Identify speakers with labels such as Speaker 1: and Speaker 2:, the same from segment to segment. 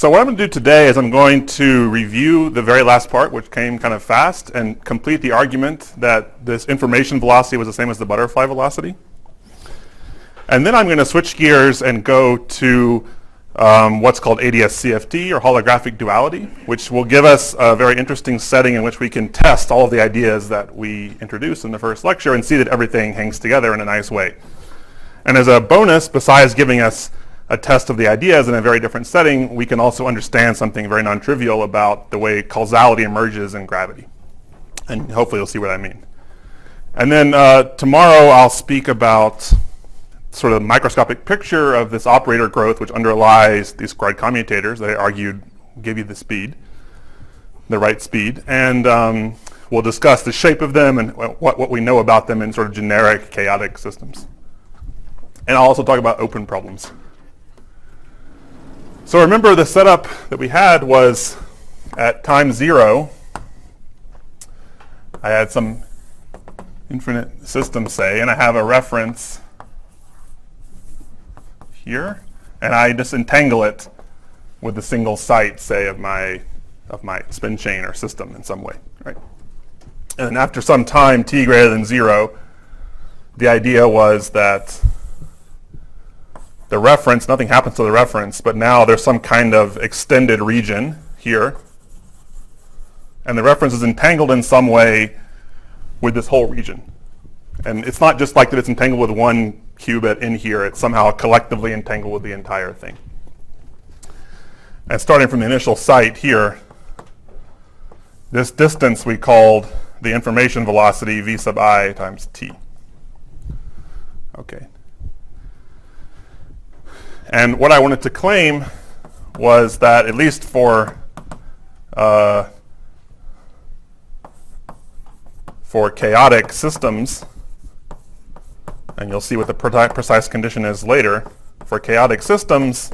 Speaker 1: So what I'm going to do today is I'm going to review the very last part, which came kind of fast, and complete the argument that this information velocity was the same as the butterfly velocity. And then I'm going to switch gears and go to what's called DSCCFT, or holographic duality, which will give us a very interesting setting in which we can test all of the ideas that we introduced in the first lecture and see that everything hangs together in a nice way. And as a bonus, besides giving us a test of the ideas in a very different setting, we can also understand something very non-trivial about the way causality emerges in gravity. And hopefully you'll see what I mean. And then tomorrow I'll speak about sort of the microscopic picture of this operator growth which underlies these squared commutators that I argued give you the speed, the right speed. And we'll discuss the shape of them and what we know about them in sort of generic chaotic systems. And I'll also talk about open problems. So remember, the setup that we had was at time 0, I had some infinite system, say, and I have a reference here, and I just entangle it with a single site, say, of my spin chain or system in some way, right? And then after some time, t greater than 0, the idea was that the reference, nothing happens to the reference, but now there's some kind of extended region here, and the reference is entangled in some way with this whole region. And it's not just like that it's entangled with one qubit in here, it's somehow collectively entangled with the entire thing. And starting from the initial site here, this distance we called the information velocity v sub I times t. Okay. And what I wanted to claim was that, at least for chaotic systems, and you'll see what the precise condition is later, for chaotic systems,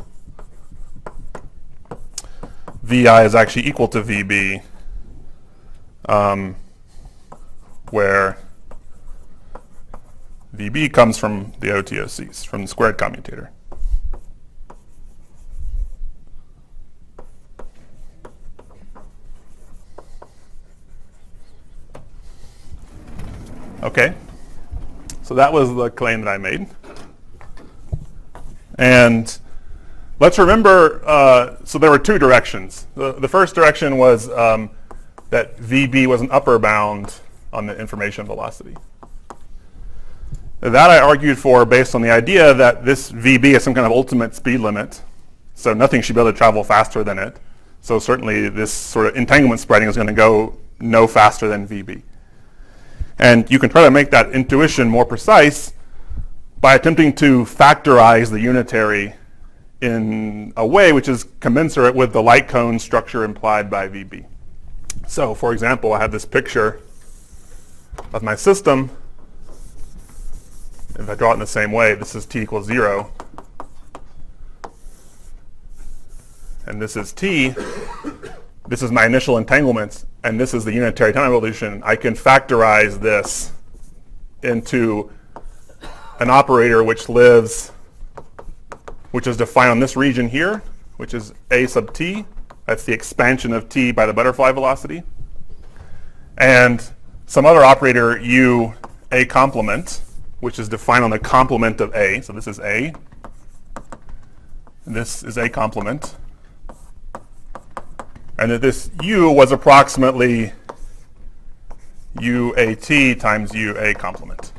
Speaker 1: Vi is actually equal to Vb, where Vb comes from the OTOCs, from the squared commutator. Okay, so that was the claim that I made. And let's remember, so there were two directions. The first direction was that Vb was an upper bound on the information velocity. That I argued for based on the idea that this Vb is some kind of ultimate speed limit, so nothing should be able to travel faster than it. So certainly this sort of entanglement spreading is going to go no faster than Vb. And you can try to make that intuition more precise by attempting to factorize the unitary in a way which is commensurate with the light cone structure implied by Vb. So, for example, I have this picture of my system. If I draw it in the same way, this is t equals 0. And this is t. This is my initial entanglement, and this is the unitary time evolution. I can factorize this into an operator which is defined on this region here, which is a sub t. That's the expansion of t by the butterfly velocity. And some other operator u a complement, which is defined on the complement of a. So this is a. And this is a complement. And that this u was approximately uat times ua complement,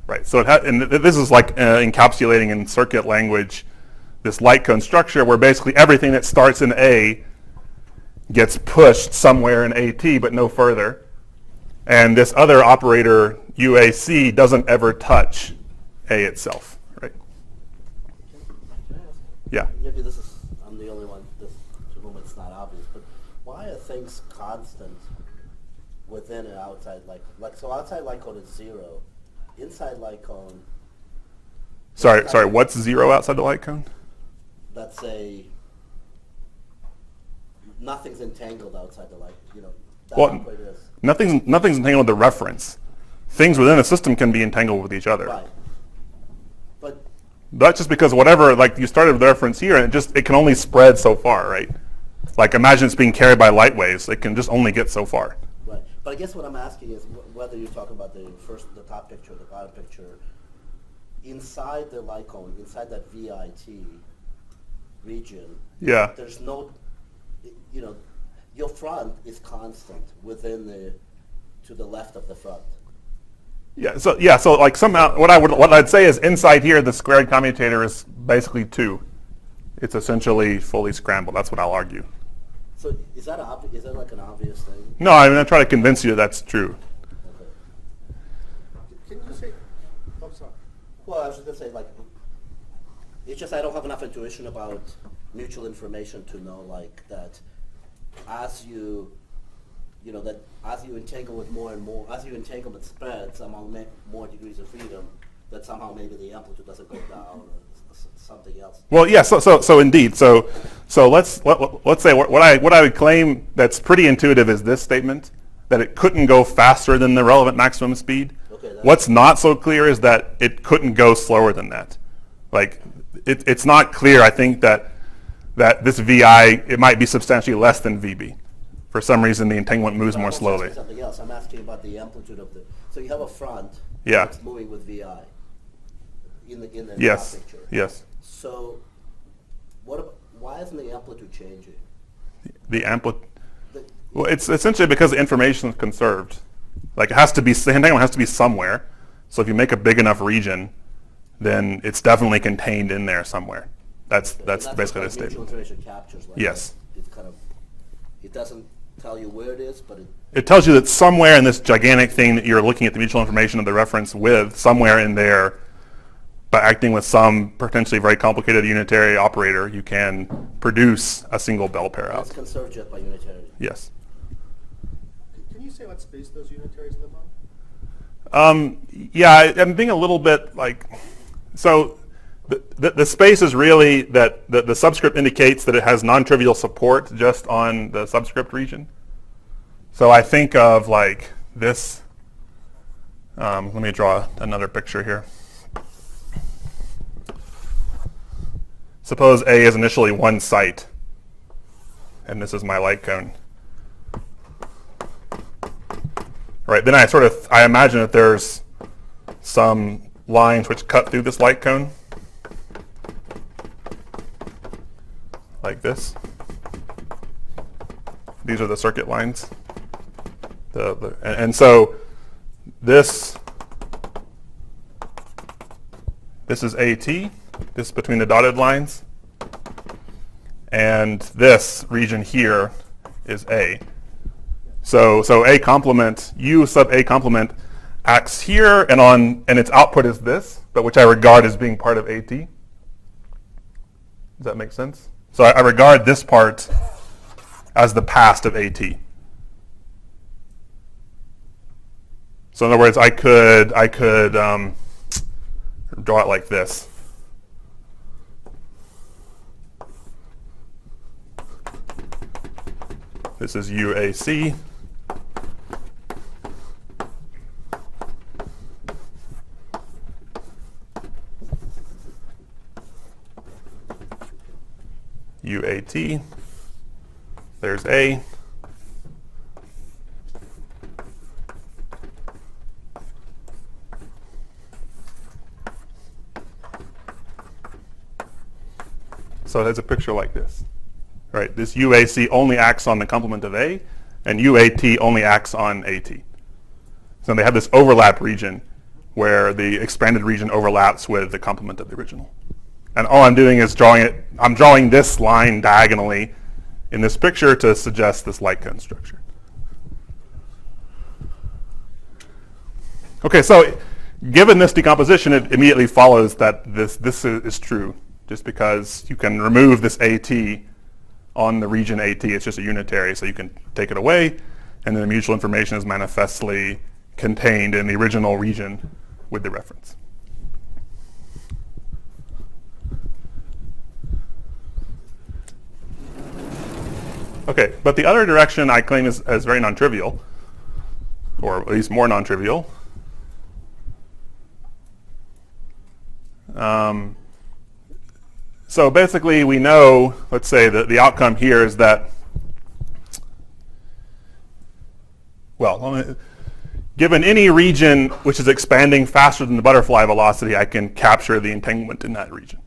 Speaker 1: right? So and this is like encapsulating in circuit language this light cone structure where basically everything that starts in A gets pushed somewhere in AT but no further, and this other operator uac doesn't ever touch A itself, right?
Speaker 2: Can I ask?
Speaker 1: Yeah.
Speaker 2: Maybe this is, I'm the only one to whom it's not obvious, but why are things constant within and outside light cone? Like, so outside light cone is 0. Inside light cone...
Speaker 1: Sorry, what's 0 outside the light cone?
Speaker 2: Let's say nothing's entangled outside the light, that
Speaker 1: Well,
Speaker 2: operator is...
Speaker 1: Nothing's entangled with the reference. Things within a system can be entangled with each other.
Speaker 2: Right. But
Speaker 1: That's just because whatever, like you started with the reference here, and it can only spread so far, right? Like imagine it's being carried by light waves. It can just only get so far.
Speaker 2: Right. But I guess what I'm asking is whether you're talking about the top picture, the bottom picture, inside the light cone, inside that VIT region,
Speaker 1: Yeah.
Speaker 2: there's no, your front is constant within to the left of the front.
Speaker 1: So like somehow what I'd say is inside here the squared commutator is basically 2. It's essentially fully scrambled. That's what I'll argue.
Speaker 2: So is that like an obvious thing?
Speaker 1: No, I mean I try to convince you that's true.
Speaker 2: Okay.
Speaker 3: Can you say? Oh, sorry.
Speaker 2: Well, I was just gonna say like, it's just I don't have enough intuition about mutual information to know like that as you entangle with more and more, as you entanglement spreads among more degrees of freedom, that somehow maybe the amplitude doesn't go down or something else.
Speaker 1: Well, yeah. So indeed. So let's say what I would claim that's pretty intuitive is this statement that it couldn't go faster than the relevant maximum speed.
Speaker 2: Okay,
Speaker 1: What's not so clear is that it couldn't go slower than that. Like it's not clear. I think that this VI it might be substantially less than VB. For some reason, the entanglement moves more slowly.
Speaker 2: Something else. I'm asking about the amplitude of so you have a front
Speaker 1: Yeah.
Speaker 2: that's moving with VI in the
Speaker 1: Yes.
Speaker 2: top picture.
Speaker 1: Yes.
Speaker 2: So why isn't the amplitude changing?
Speaker 1: The amplitude. Well, it's essentially because the information is conserved. Like the entanglement has to be somewhere. So if you make a big enough region, then it's definitely contained in there somewhere. That's basically the statement.
Speaker 2: Information captures. Like
Speaker 1: Yes.
Speaker 2: It doesn't tell you where it is, but
Speaker 1: It tells you that somewhere in this gigantic thing that you're looking at the mutual information of the reference with, somewhere in there, by acting with some potentially very complicated unitary operator, you can produce a single bell pair
Speaker 2: that's
Speaker 1: out.
Speaker 2: conserved just by unitary.
Speaker 1: Yes.
Speaker 3: Can you say what space those unitaries live on?
Speaker 1: Yeah, I'm being a little bit like, so the space is really that the subscript indicates that it has non-trivial support just on the subscript region. So I think of like this, let me draw another picture here. Suppose A is initially one site, and this is my light cone. Right, then I imagine that there's some lines which cut through this light cone, like this. These are the circuit lines. And so this is AT, this between the dotted lines, and this region here is A. So A complement, U sub A complement acts here and its output is this, but which I regard as being part of AT. Does that make sense? So I regard this part as the past of AT. So in other words, I could draw it like this. This is UAC. UAT. There's A. So it has a picture like this. Right, this UAC only acts on the complement of A, and UAT only acts on AT. So they have this overlap region where the expanded region overlaps with the complement of the original. And all I'm doing is I'm drawing this line diagonally in this picture to suggest this light cone structure. Okay, so given this decomposition, it immediately follows that this is true, just because you can remove this AT on the region AT. It's just a unitary, so you can take it away, and then the mutual information is manifestly contained in the original region with the reference. Okay, but the other direction I claim is very non-trivial, or at least more non-trivial. So basically we know, let's say that the outcome here is that well, given any region which is expanding faster than the butterfly velocity, I can capture the entanglement in that region.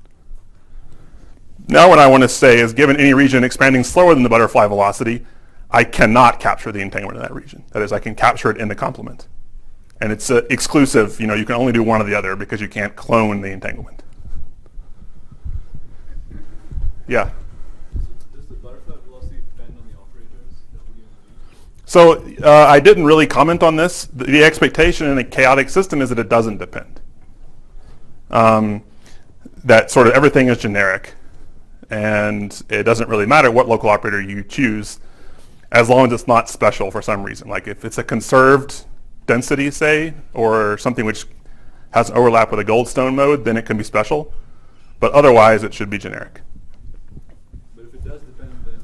Speaker 1: Now what I want to say is, given any region expanding slower than the butterfly velocity, I cannot capture the entanglement in that region. That is, I can capture it in the complement. And it's exclusive. You can only do one or the other because you can't clone the entanglement. Yeah?
Speaker 4: Does the butterfly velocity depend on the operators that we use?
Speaker 1: So I didn't really comment on this. The expectation in a chaotic system is that it doesn't depend. That sort of everything is generic. And it doesn't really matter what local operator you choose, as long as it's not special for some reason. Like if it's a conserved density, say, or something which has overlap with a Goldstone mode, then it can be special. But otherwise, it should be generic.
Speaker 4: But if it does depend, then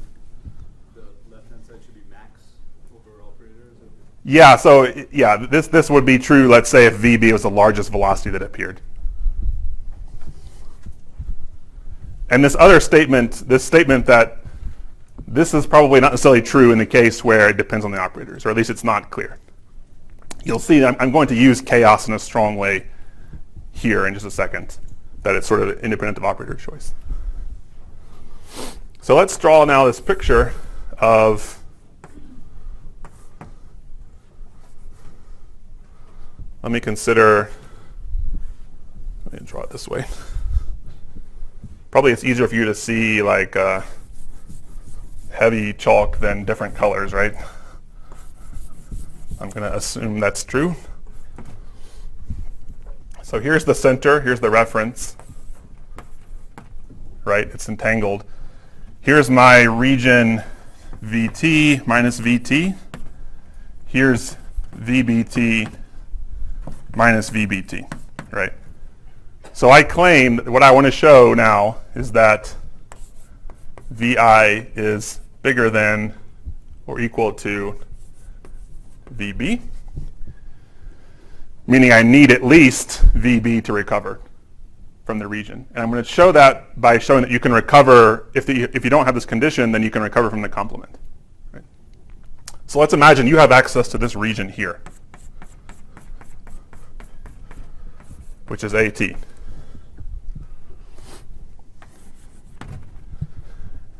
Speaker 4: the left-hand side should be max over operators?
Speaker 1: Yeah, so yeah, this would be true, let's say, if VB was the largest velocity that appeared. And this other statement, that this is probably not necessarily true in the case where it depends on the operators, or at least it's not clear. You'll see I'm going to use chaos in a strong way here in just a second, that it's sort of independent of operator choice. So let's draw now this picture of let me draw it this way. Probably it's easier for you to see like heavy chalk than different colors, right? I'm going to assume that's true. So here's the center, here's the reference, right? It's entangled. Here's my region VT minus VT. Here's VBT minus VBT, right? So I claim that what I want to show now is that VI is bigger than or equal to VB, meaning I need at least VB to recover from the region. And I'm going to show that by showing that you can recover, if you don't have this condition, then you can recover from the complement. Right? So let's imagine you have access to this region here, which is AT.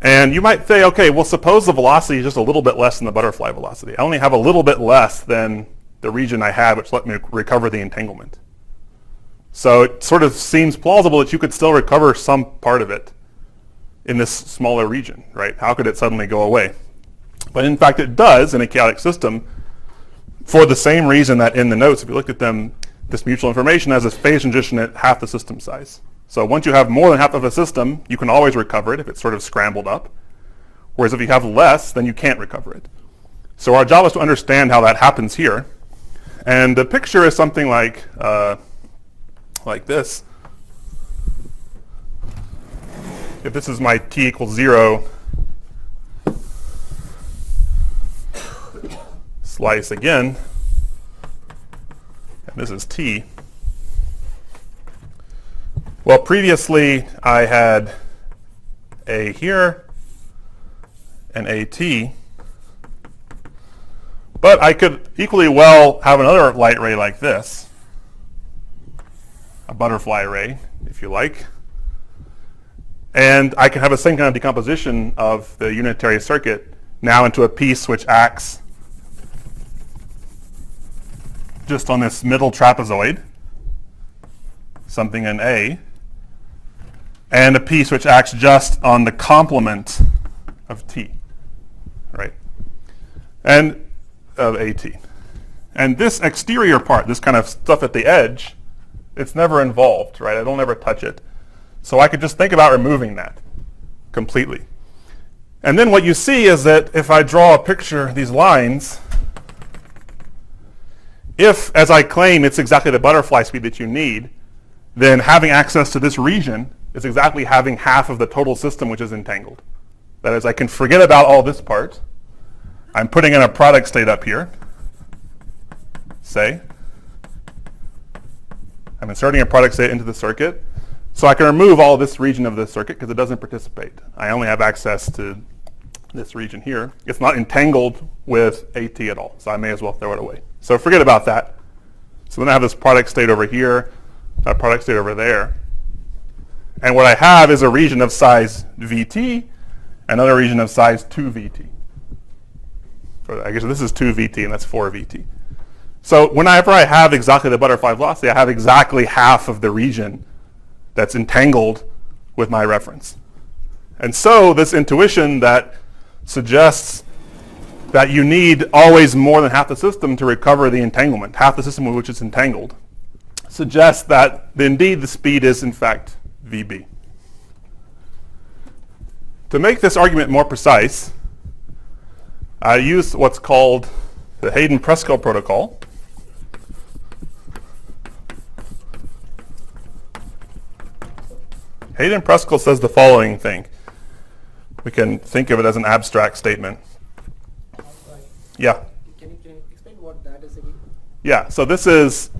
Speaker 1: And you might say, okay, well, suppose the velocity is just a little bit less than the butterfly velocity. I only have a little bit less than the region I had, which let me recover the entanglement. So it sort of seems plausible that you could still recover some part of it in this smaller region, right? How could it suddenly go away? But in fact, it does in a chaotic system for the same reason that in the notes, if you look at them, this mutual information has a phase transition at half the system size. So once you have more than half of a system, you can always recover it if it's sort of scrambled up. Whereas if you have less, then you can't recover it. So our job is to understand how that happens here. And the picture is something like this. If this is my t equals 0 slice again, and this is t. Well, previously I had A here and AT, but I could equally well have another light ray like this, a butterfly ray, if you like, and I can have the same kind of decomposition of the unitary circuit now into a piece which acts just on this middle trapezoid, something in A, and a piece which acts just on the complement of T, right? And of AT. And this exterior part, this kind of stuff at the edge, it's never involved, right? I don't ever touch it. So I could just think about removing that completely. And then what you see is that if I draw a picture of these lines, if, as I claim, it's exactly the butterfly speed that you need, then having access to this region is exactly having half of the total system which is entangled. That is, I can forget about all this part. I'm putting in a product state up here, say. I'm inserting a product state into the circuit. So I can remove all this region of the circuit because it doesn't participate. I only have access to this region here, it's not entangled with AT at all. So I may as well throw it away. So forget about that. So then I have this product state over here, that product state over there. And what I have is a region of size VT, another region of size 2VT. So I guess this is 2VT and that's 4VT. So whenever I have exactly the butterfly velocity, I have exactly half of the region that's entangled with my reference. And so this intuition that suggests that you need always more than half the system to recover the entanglement, half the system with which it's entangled, suggests that indeed the speed is in fact VB. To make this argument more precise, I use what's called the Hayden-Preskel protocol. Hayden-Preskel says the following thing. We can think of it as an abstract statement. Yeah.
Speaker 3: Can you explain what that is again?
Speaker 1: Yeah. So this is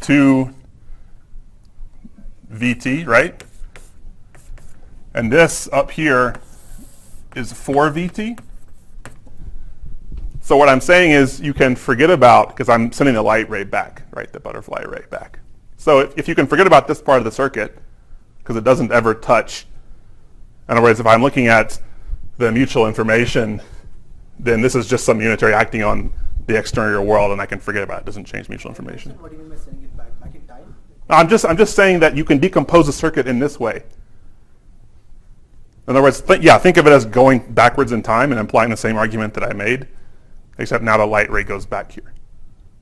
Speaker 1: 2VT, right? And this up here is 4VT. So what I'm saying is you can forget about, because I'm sending the light ray back, right, the butterfly ray back. So if you can forget about this part of the circuit, because it doesn't ever touch. In other words, if I'm looking at the mutual information, then this is just some unitary acting on the exterior world, and I can forget about it. It doesn't change mutual information.
Speaker 3: What do you mean by sending it back in time?
Speaker 1: I'm just saying that you can decompose a circuit in this way. In other words, think of it as going backwards in time and implying the same argument that I made, except now the light ray goes back here.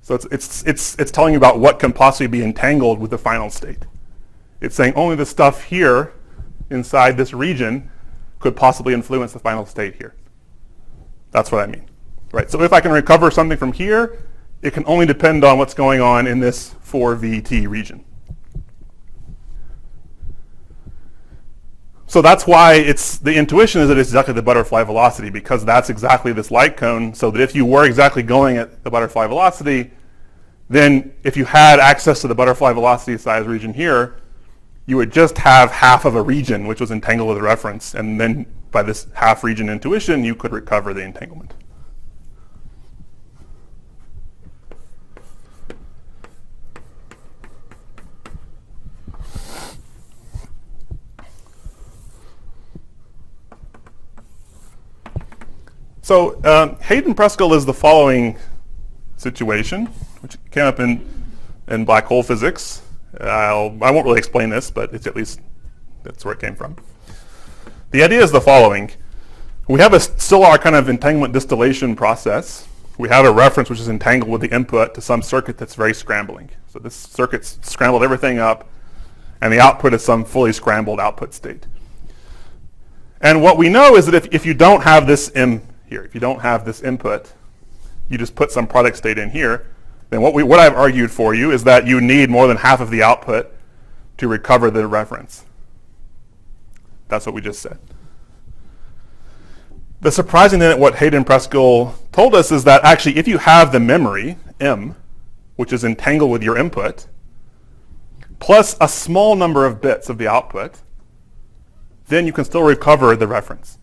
Speaker 1: So it's telling you about what can possibly be entangled with the final state. It's saying only the stuff here inside this region could possibly influence the final state here. That's what I mean. Right? So if I can recover something from here, it can only depend on what's going on in this 4VT region. So that's why the intuition is that it's exactly the butterfly velocity, because that's exactly this light cone, so that if you were exactly going at the butterfly velocity, then if you had access to the butterfly velocity size region here, you would just have half of a region which was entangled with a reference, and then by this half region intuition, you could recover the entanglement. So Hayden-Preskel is the following situation, which came up in black hole physics. I won't really explain this, but it's at least that's where it came from. The idea is the following. We have still our kind of entanglement distillation process. We have a reference which is entangled with the input to some circuit that's very scrambling. So this circuit's scrambled everything up, and the output is some fully scrambled output state. And what we know is that if you don't have this M here, if you don't have this input, you just put some product state in here, then what I've argued for you is that you need more than half of the output to recover the reference. That's what we just said. The surprising thing that what Hayden-Preskel told us is that actually if you have the memory, M, which is entangled with your input, plus a small number of bits of the output, then you can still recover the reference.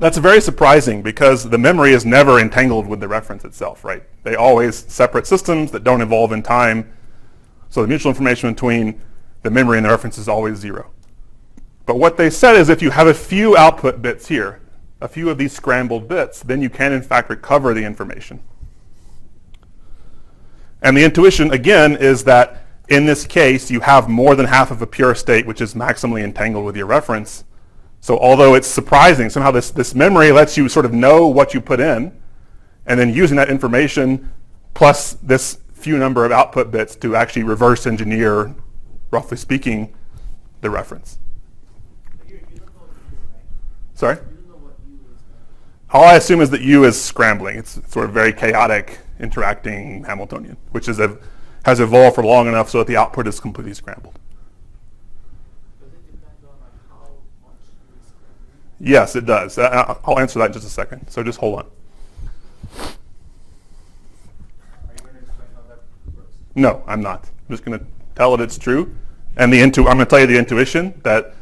Speaker 1: That's very surprising because the memory is never entangled with the reference itself, right? They always separate systems that don't evolve in time. So the mutual information between the memory and the reference is always 0. But what they said is if you have a few output bits here, a few of these scrambled bits, then you can in fact recover the information. And the intuition, again, is that in this case, you have more than half of a pure state which is maximally entangled with your reference. So although it's surprising, somehow this memory lets you sort of know what you put in, and then using that information plus this few number of output bits to actually reverse engineer, roughly speaking, the reference.
Speaker 3: You don't know what U is, right?
Speaker 1: Sorry?
Speaker 3: You don't know what U is, right?
Speaker 1: All I assume is that U is scrambling. It's sort of very chaotic interacting Hamiltonian, which has evolved for long enough so that the output is completely scrambled.
Speaker 3: Does it depend on how much U is scrambling?
Speaker 1: Yes, it does. I'll answer that in just a second. So just hold on.
Speaker 3: Are you going to explain how that works?
Speaker 1: No, I'm not. I'm just going to tell it it's true. And I'm going to tell you the intuition that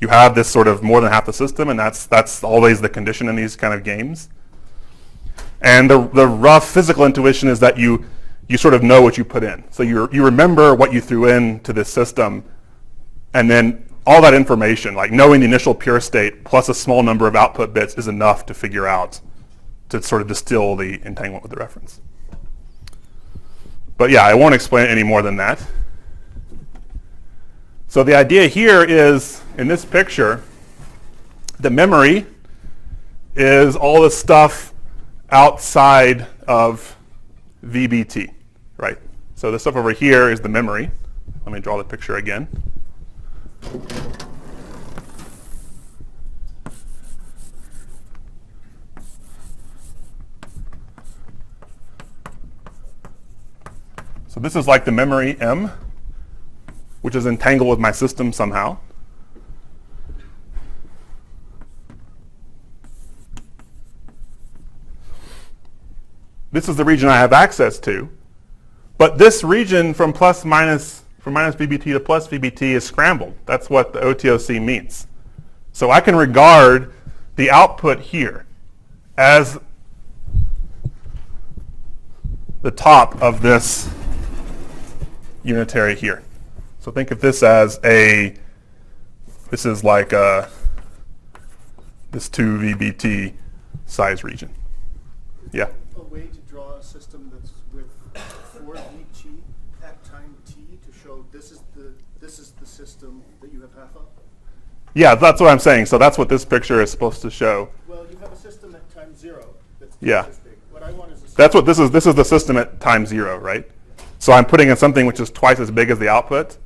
Speaker 1: you have this sort of more than half the system, and that's always the condition in these kind of games. And the rough physical intuition is that you sort of know what you put in. So you remember what you threw into this system, and then all that information, like knowing the initial pure state plus a small number of output bits, is enough to figure out, to sort of distill the entanglement with the reference. But yeah, I won't explain it any more than that. So the idea here is, in this picture, the memory is all the stuff outside of VBT, right? So the stuff over here is the memory. Let me draw the picture again. So this is like the memory M, which is entangled with my system somehow. This is the region I have access to. But this region from minus VBT to plus VBT is scrambled. That's what the OTOC means. So I can regard the output here as the top of this unitary here. So think of this as this is like this 2 VBT size region. Yeah?
Speaker 3: A way to draw a system that's with 4 VT at time t to show this is the system that you have half of?
Speaker 1: Yeah, that's what I'm saying. So that's what this picture is supposed to show.
Speaker 3: Well, you have a system at time 0 that's
Speaker 1: Yeah.
Speaker 3: this big. What I want is a system.
Speaker 1: That's what this is. This is the system at time 0, right? So I'm putting in something which is twice as big as the output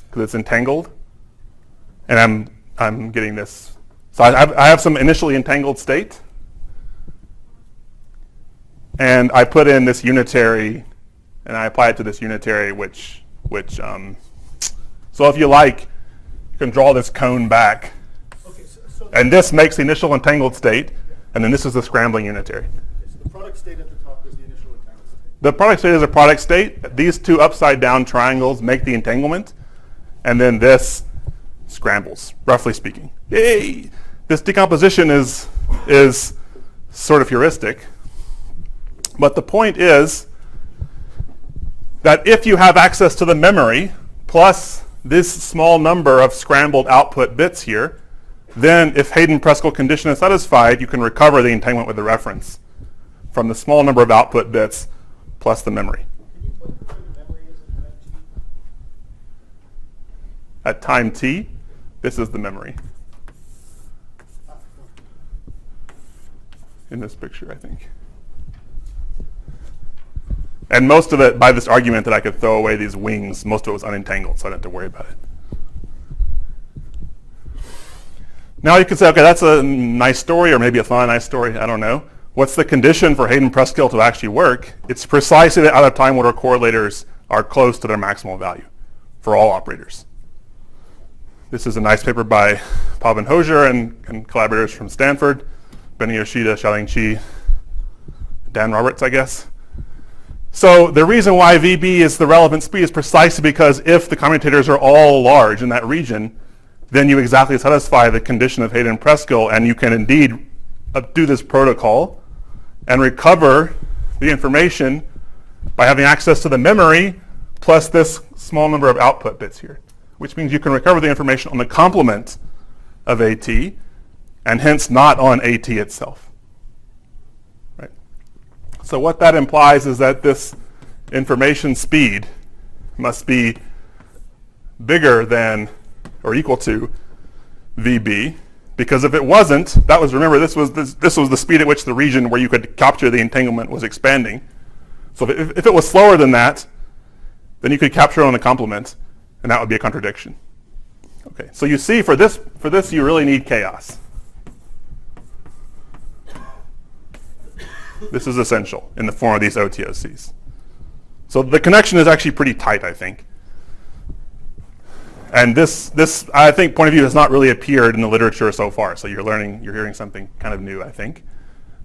Speaker 1: because it's entangled, and I'm getting this. So I have some initially entangled state, and I put in this unitary, and I apply it to this unitary, which so if you like, you can draw this cone back,
Speaker 3: Okay, so
Speaker 1: and this makes the initial entangled state, and then this is the scrambling unitary.
Speaker 3: so the product state at the top is the initial entangled state.
Speaker 1: The product state is a product state. These two upside down triangles make the entanglement, and then this scrambles, roughly speaking. Yay! This decomposition is sort of heuristic, but the point is that if you have access to the memory plus this small number of scrambled output bits here, then if Hayden-Preskel condition is satisfied, you can recover the entanglement with the reference from the small number of output bits plus the memory.
Speaker 3: Can you put where the memory is
Speaker 1: At time t, this is the memory. In this picture, I think. And most of it, by this argument that I could throw away these wings, most of it was unentangled, so I didn't have to worry about it. Now you could say, okay, that's a nice story, or maybe it's not a nice story, I don't know. What's the condition for Hayden-Preskel to actually work? It's precisely the out-of-time order correlators are close to their maximal value for all operators. This is a nice paper by Pavan Hosier and collaborators from Stanford, Benny Yoshida, Xiaoling Qi, Dan Roberts, I guess. So the reason why VB is the relevant speed is precisely because if the commutators are all large in that region, then you exactly satisfy the condition of Hayden-Preskel, and you can indeed do this protocol and recover the information by having access to the memory plus this small number of output bits here, which means you can recover the information on the complement of AT and hence not on AT itself. Right? So what that implies is that this information speed must be bigger than or equal to VB, because if it wasn't, that was, remember, this was the speed at which the region where you could capture the entanglement was expanding. So if it was slower than that, then you could capture it on the complement, and that would be a contradiction. Okay, so you see, for this you really need chaos. This is essential in the form of these OTOCs. So the connection is actually pretty tight, I think. And this I think point of view has not really appeared in the literature so far. So you're hearing something kind of new, I think.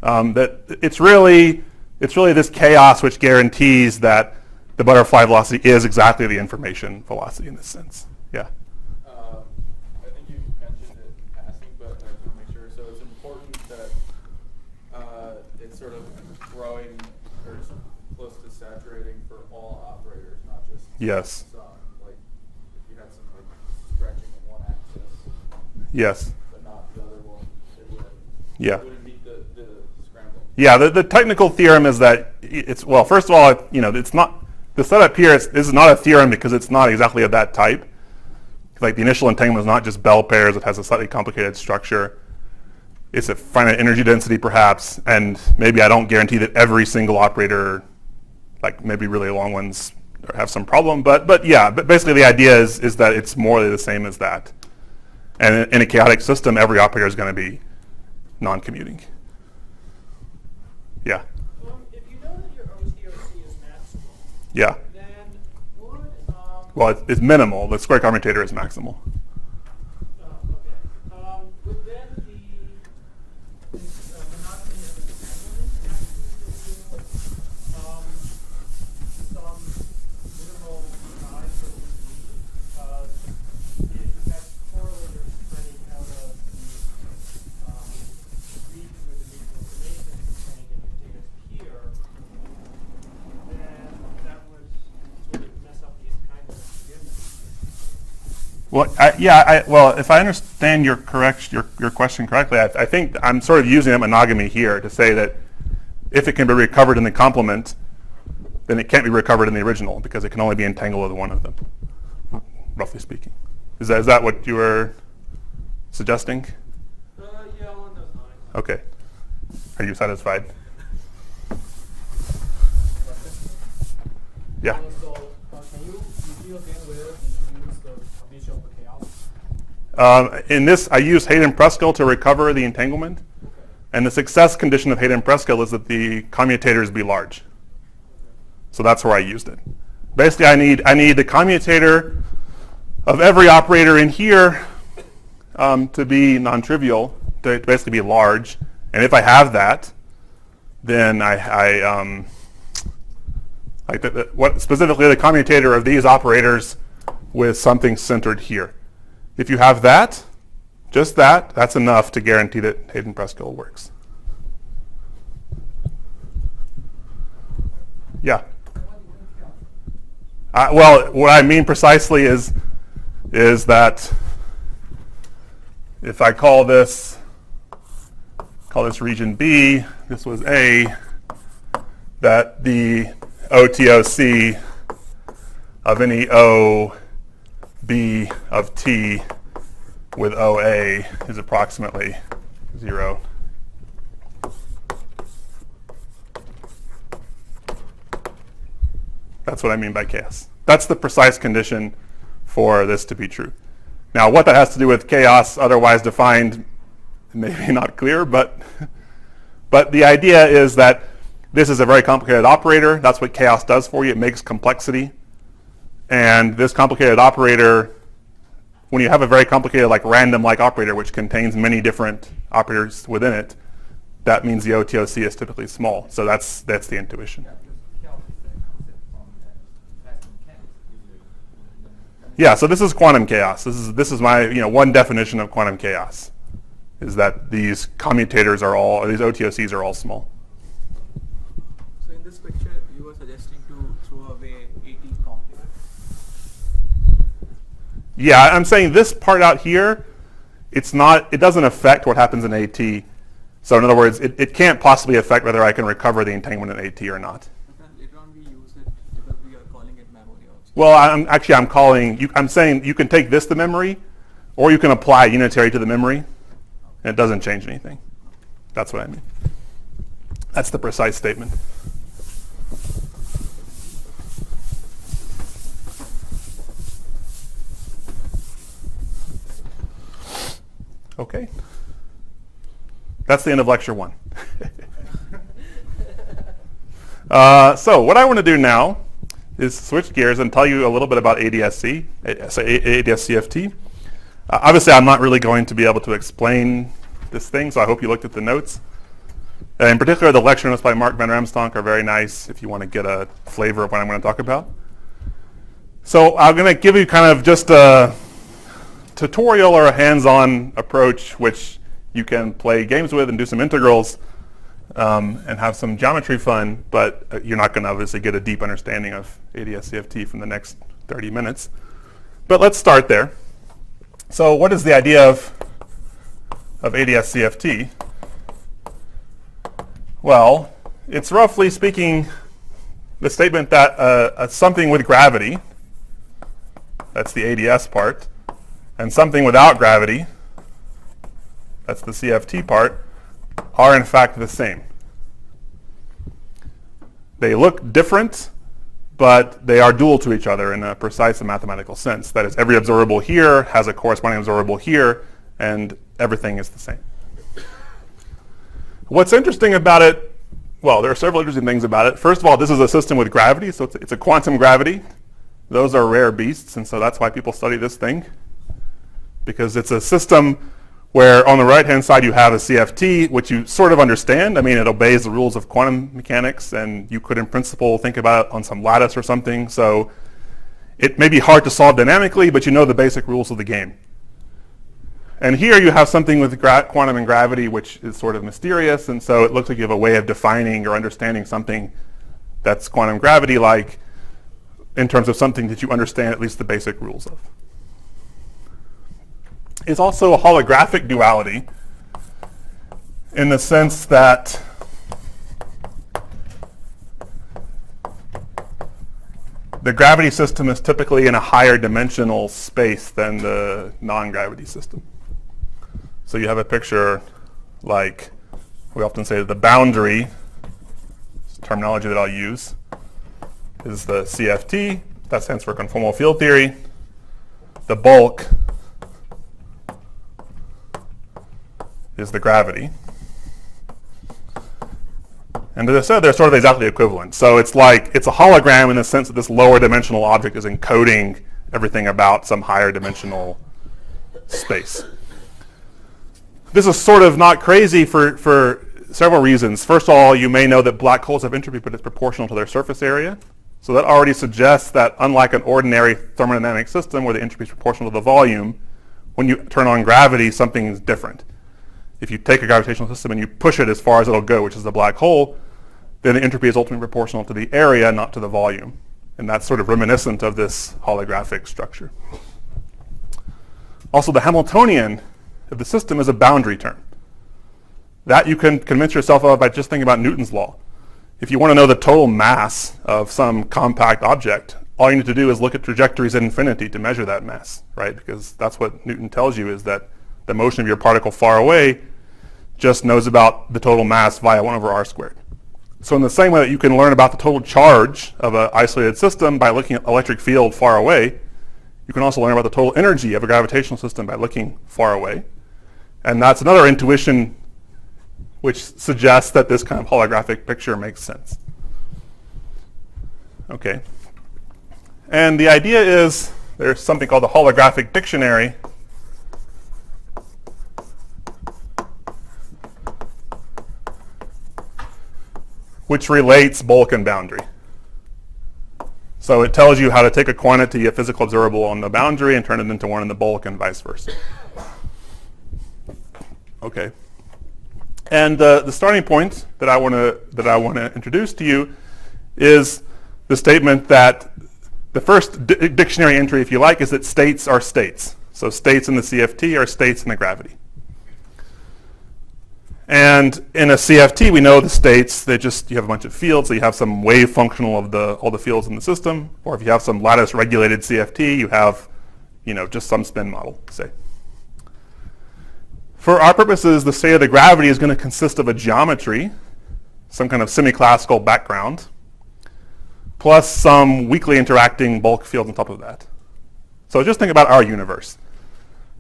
Speaker 1: That it's really this chaos which guarantees that the butterfly velocity is exactly the information velocity in this sense. Yeah.
Speaker 5: I think you mentioned
Speaker 1: Yes.
Speaker 4: So, like, if you had some like stretching in one axis,
Speaker 1: Yes.
Speaker 4: but not the other one,
Speaker 1: Yeah.
Speaker 4: it wouldn't meet the scramble.
Speaker 1: Yeah, the technical theorem is that it's, well, first of all, it's not, the setup here is not a theorem because it's not exactly of that type. Like the initial entanglement is not just bell pairs, it has a slightly complicated structure. It's a finite energy density perhaps, and maybe I don't guarantee that every single operator, like maybe really long ones, have some problem, but yeah, but basically the idea is that it's more or less the same as that. And in a chaotic system, every operator is going to be non-commuting. Yeah.
Speaker 5: If you know that your OTOC is maximal,
Speaker 1: Yeah.
Speaker 5: then would
Speaker 1: Well, it's minimal. The square commutator is maximal.
Speaker 5: would then the monotony of entanglement actually give you some minimal size for the because if that's correlator spreading out of the region where the mutual information is contained and your data here, then that would sort of mess up the entanglement to begin with.
Speaker 1: Well, well, if I understand your question correctly, I think I'm sort of using a monogamy here to say that if it can be recovered in the complement, then it can't be recovered in the original because it can only be entangled with one of them, roughly speaking. Is that what you were suggesting?
Speaker 5: Yeah, along those lines.
Speaker 1: Okay. Are you satisfied? Yeah.
Speaker 6: So, can you review again where you use the condition of the chaos?
Speaker 1: In this, I use Hayden-Preskill to recover the entanglement.
Speaker 6: Okay.
Speaker 1: And the success condition of Hayden-Preskill is that the commutators be large. So that's where I used it. Basically, I need the commutator of every operator in here to be non-trivial, to basically be large. And if I have that, then what specifically the commutator of these operators with something centered here. If you have that, just that, that's enough to guarantee that Hayden-Preskill works. Yeah. Well, what I mean precisely is that if I call this region B, this was A, that the OTOC of any O B of T with OA is approximately 0. That's what I mean by chaos. That's the precise condition for this to be true. Now, what that has to do with chaos, otherwise defined, maybe not clear, but the idea is that this is a very complicated operator. That's what chaos does for you. It makes complexity. And this complicated operator, when you have a very complicated, like random-like operator, which contains many different operators within it, that means the OTOC is typically small. So that's the intuition. Yeah, so this is quantum chaos. This is my one definition of quantum chaos, is that these commutators are all, or these OTOCs are all small.
Speaker 6: So in this picture, you were suggesting to throw away AT complement.
Speaker 1: Yeah, I'm saying this part out here, it doesn't affect what happens in AT. So in other words, it can't possibly affect whether I can recover the entanglement in AT or not.
Speaker 6: But then later on we use it because we are calling it memory also.
Speaker 1: Well, I'm saying you can take this to memory, or you can apply unitary to the memory, and it doesn't change anything. That's what I mean. That's the precise statement. Okay. That's the end of lecture 1. So what I want to do now is switch gears and tell you a little bit about ADSC, so ADSCFT. Obviously, I'm not really going to be able to explain this thing, so I hope you looked at the notes. In particular, the lecture notes by Mark van Ramstonk are very nice if you want to get a flavor of what I'm going to talk about. So I'm going to give you kind of just a tutorial or a hands-on approach, which you can play games with and do some integrals and have some geometry fun, but you're not going to obviously get a deep understanding of ADSCFT from the next 30 minutes. But let's start there. So what is the idea of ADS-CFT? Well, it's roughly speaking the statement that something with gravity, that's the ADS part, and something without gravity, that's the CFT part, are in fact the same. They look different, but they are dual to each other in a precise and mathematical sense. That is, every observable here has a corresponding observable here, and everything is the same. What's interesting about it, well, there are several interesting things about it. First of all, this is a system with gravity, so it's a quantum gravity. Those are rare beasts, and so that's why people study this thing, because it's a system where on the right-hand side you have a CFT, which you sort of understand. I mean, it obeys the rules of quantum mechanics, and you could, in principle, think about it on some lattice or something. So it may be hard to solve dynamically, but you know the basic rules of the game. And here you have something with quantum and gravity, which is sort of mysterious, and so it looks like you have a way of defining or understanding something that's quantum gravity-like in terms of something that you understand at least the basic rules of. It's also a holographic duality in the sense that the gravity system is typically in a higher dimensional space than the non-gravity system. So you have a picture like, we often say the boundary, terminology that I'll use, is the CFT, that stands for conformal field theory. The bulk is the gravity. And as I said, they're sort of exactly equivalent. So it's like, it's a hologram in the sense that this lower dimensional object is encoding everything about some higher dimensional space. This is sort of not crazy for several reasons. First of all, you may know that black holes have entropy, but it's proportional to their surface area. So that already suggests that unlike an ordinary thermodynamic system where the entropy is proportional to the volume, when you turn on gravity, something is different. If you take a gravitational system and you push it as far as it'll go, which is the black hole, then the entropy is ultimately proportional to the area, not to the volume. And that's sort of reminiscent of this holographic structure. Also, the Hamiltonian of the system is a boundary term. That you can convince yourself of by just thinking about Newton's law. If you want to know the total mass of some compact object, all you need to do is look at trajectories at infinity to measure that mass, right? Because that's what Newton tells you, is that the motion of your particle far away just knows about the total mass via 1 over r squared. So in the same way that you can learn about the total charge of an isolated system by looking at electric field far away, you can also learn about the total energy of a gravitational system by looking far away. And that's another intuition which suggests that this kind of holographic picture makes sense. Okay. And the idea is there's something called the Holographic Dictionary, which relates bulk and boundary. So it tells you how to take a quantity, a physical observable on the boundary, and turn it into one in the bulk, and vice versa. Okay. And the starting point that I want to introduce to you is the statement that the first dictionary entry, if you like, is that states are states. So states in the CFT are states in the gravity. And in a CFT, we know the states, you have a bunch of fields, so you have some wave functional of all the fields in the system. Or if you have some lattice regulated CFT, you have just some spin model, say. For our purposes, the state of the gravity is going to consist of a geometry, some kind of semi-classical background, plus some weakly interacting bulk fields on top of that. So just think about our universe.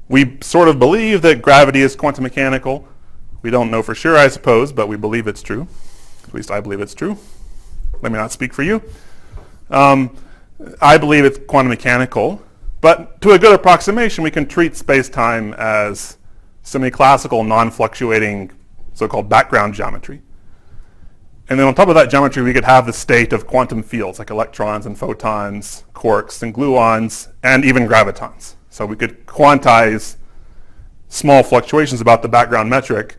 Speaker 1: We sort of believe that gravity is quantum mechanical. We don't know for sure, I suppose, but we believe it's true. At least I believe it's true. Let me not speak for you. I believe it's quantum mechanical, but to a good approximation, we can treat space-time as semi-classical, non-fluctuating, so-called background geometry. And then on top of that geometry, we could have the state of quantum fields, like electrons and photons, quarks and gluons, and even gravitons. So we could quantize small fluctuations about the background metric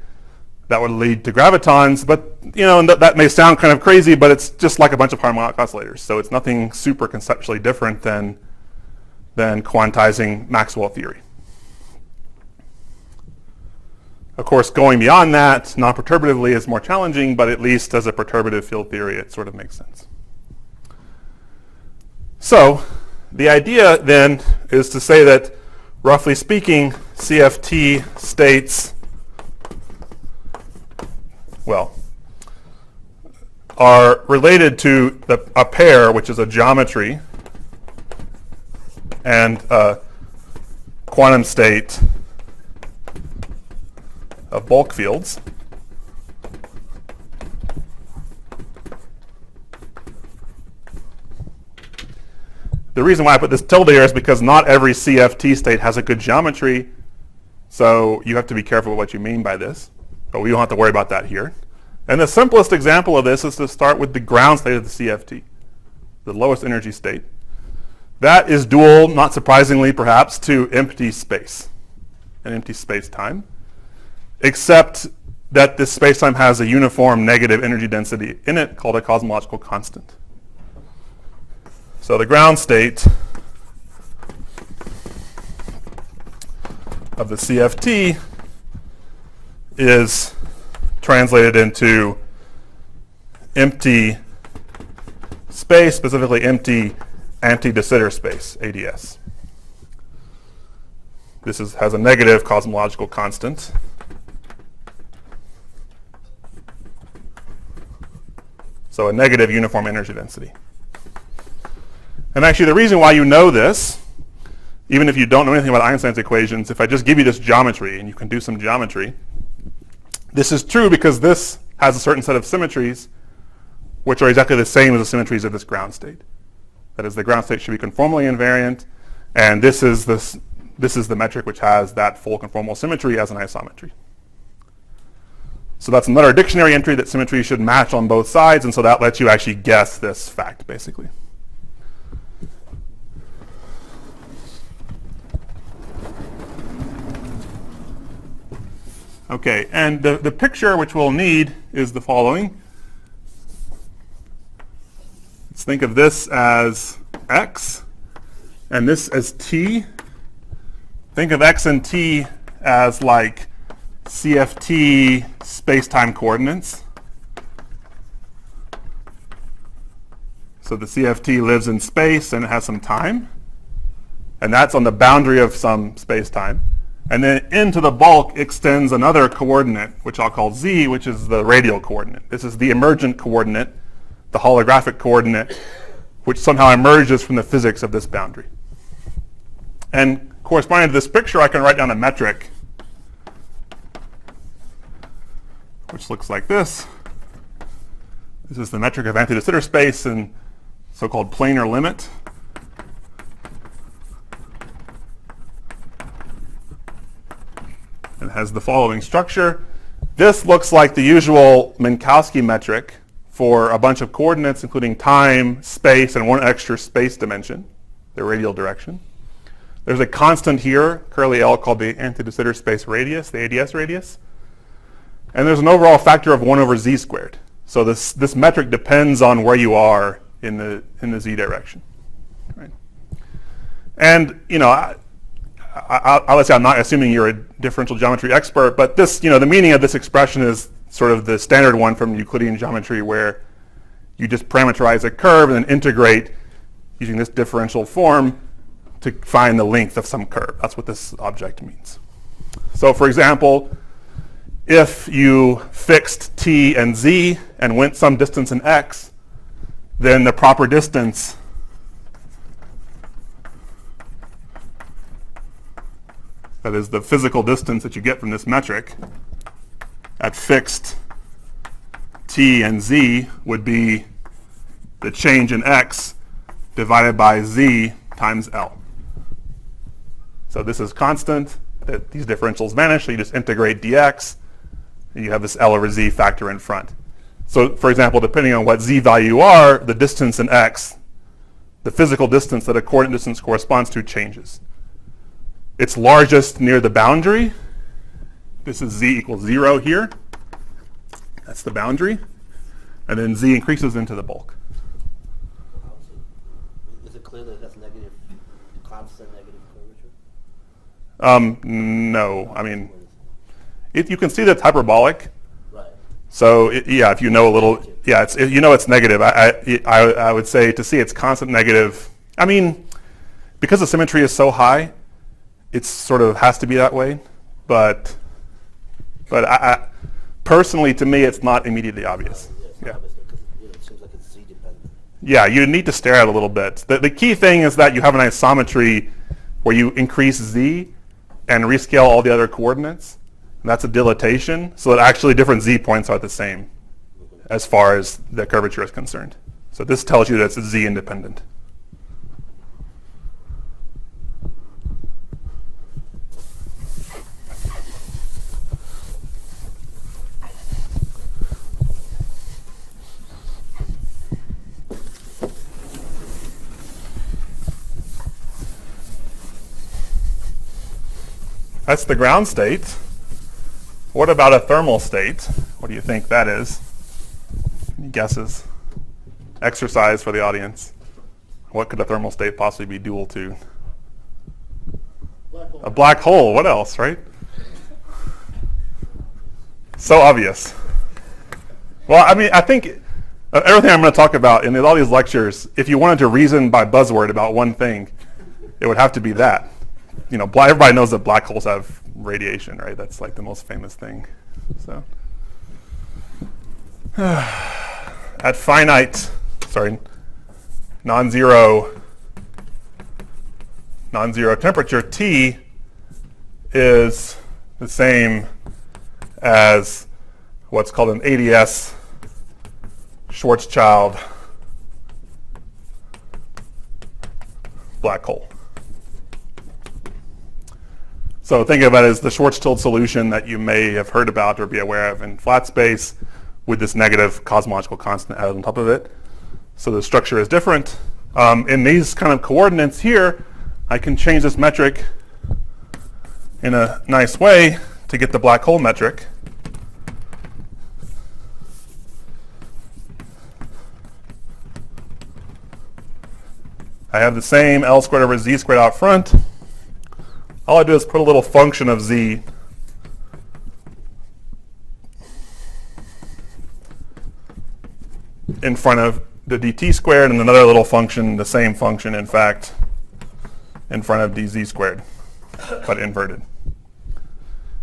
Speaker 1: that would lead to gravitons, but and that may sound kind of crazy, but it's just like a bunch of harmonic oscillators. So it's nothing super conceptually different than than quantizing Maxwell theory. Of course, going beyond that non-perturbatively is more challenging, but at least as a perturbative field theory, it sort of makes sense. So the idea then is to say that, roughly speaking, CFT states, well, are related to a pair, which is a geometry, and a quantum state of bulk fields. The reason why I put this tilde here is because not every CFT state has a good geometry, so you have to be careful with what you mean by this, but we don't have to worry about that here. And the simplest example of this is to start with the ground state of the CFT, the lowest energy state. That is dual, not surprisingly perhaps, to empty space, an empty space-time, except that this space-time has a uniform negative energy density in it called a cosmological constant. So the ground state of the CFT is translated into empty space, specifically empty anti-de Sitter space, ADS. This has a negative cosmological constant. So a negative uniform energy density. And actually the reason why you know this, even if you don't know anything about Einstein's equations, if I just give you this geometry and you can do some geometry, this is true because this has a certain set of symmetries which are exactly the same as the symmetries of this ground state. That is, the ground state should be conformally invariant, and this is the metric which has that full conformal symmetry as an isometry. So that's another dictionary entry that symmetry should match on both sides, and so that lets you actually guess this fact, basically. Okay, and the picture which we'll need is the following. Let's think of this as x, and this as t. Think of x and t as like CFT space-time coordinates. So the CFT lives in space and it has some time, and that's on the boundary of some space-time. And then into the bulk extends another coordinate, which I'll call z, which is the radial coordinate. This is the emergent coordinate, the holographic coordinate, which somehow emerges from the physics of this boundary. And corresponding to this picture, I can write down a metric, which looks like this. This is the metric of anti-de Sitter space and so-called planar limit. It has the following structure. This looks like the usual Minkowski metric for a bunch of coordinates, including time, space, and one extra space dimension, the radial direction. There's a constant here, curly L, called the anti-de Sitter space radius, the ADS radius. And there's an overall factor of 1 over z squared. So this metric depends on where you are in the z direction. Right? And I'll say I'm not assuming you're a differential geometry expert, but this, the meaning of this expression is sort of the standard one from Euclidean geometry, where you just parameterize a curve and then integrate using this differential form to find the length of some curve. That's what this object means. So for example, if you fixed t and z and went some distance in x, then the proper distance that is the physical distance that you get from this metric at fixed t and z would be the change in x divided by z times L. So this is constant. These differentials vanish, so you just integrate dx, and you have this L over z factor in front. So for example, depending on what z value you are, the distance in x, the physical distance that a coordinate distance corresponds to, changes. It's largest near the boundary. This is z equals 0 here. That's the boundary. And then z increases into the bulk.
Speaker 2: Is it clear that it has negative constant
Speaker 1: No, I mean, you can see that it's hyperbolic.
Speaker 2: Right.
Speaker 1: So yeah, if you know a little, yeah, you know it's negative. I would say to see it's constant negative. I mean, because the symmetry is so high, it sort of has to be that way. But I personally, to me, it's not immediately obvious. Yeah.
Speaker 2: It seems like it's Z dependent.
Speaker 1: Yeah, you need to stare at it a little bit. The key thing is that you have an isometry where you increase Z and rescale all the other coordinates. And that's a dilatation, so that actually different Z points are the same as far as the curvature is concerned. So this tells you that it's Z independent. That's the ground state. What about a thermal state? What do you think that is? Any guesses? Exercise for the audience. What could a thermal state possibly be dual to?
Speaker 3: Black hole.
Speaker 1: A black hole. What else, right? So obvious. Well, I mean, I think everything I'm going to talk about in all these lectures, if you wanted to reason by buzzword about one thing, it would have to be that. You know, everybody knows that black holes have radiation, right? That's like the most famous thing. So, at non-zero temperature, T is the same as what's called an ADS Schwarzschild black hole. So think of it as the Schwarzschild solution that you may have heard about or be aware of in flat space with this negative cosmological constant added on top of it. So the structure is different. In these kind of coordinates here, I can change this metric in a nice way to get the black hole metric. I have the same L squared over Z squared out front. All I do is put a little function of Z in front of the dt squared and another little function, the same function, in fact, in front of dz squared, but inverted.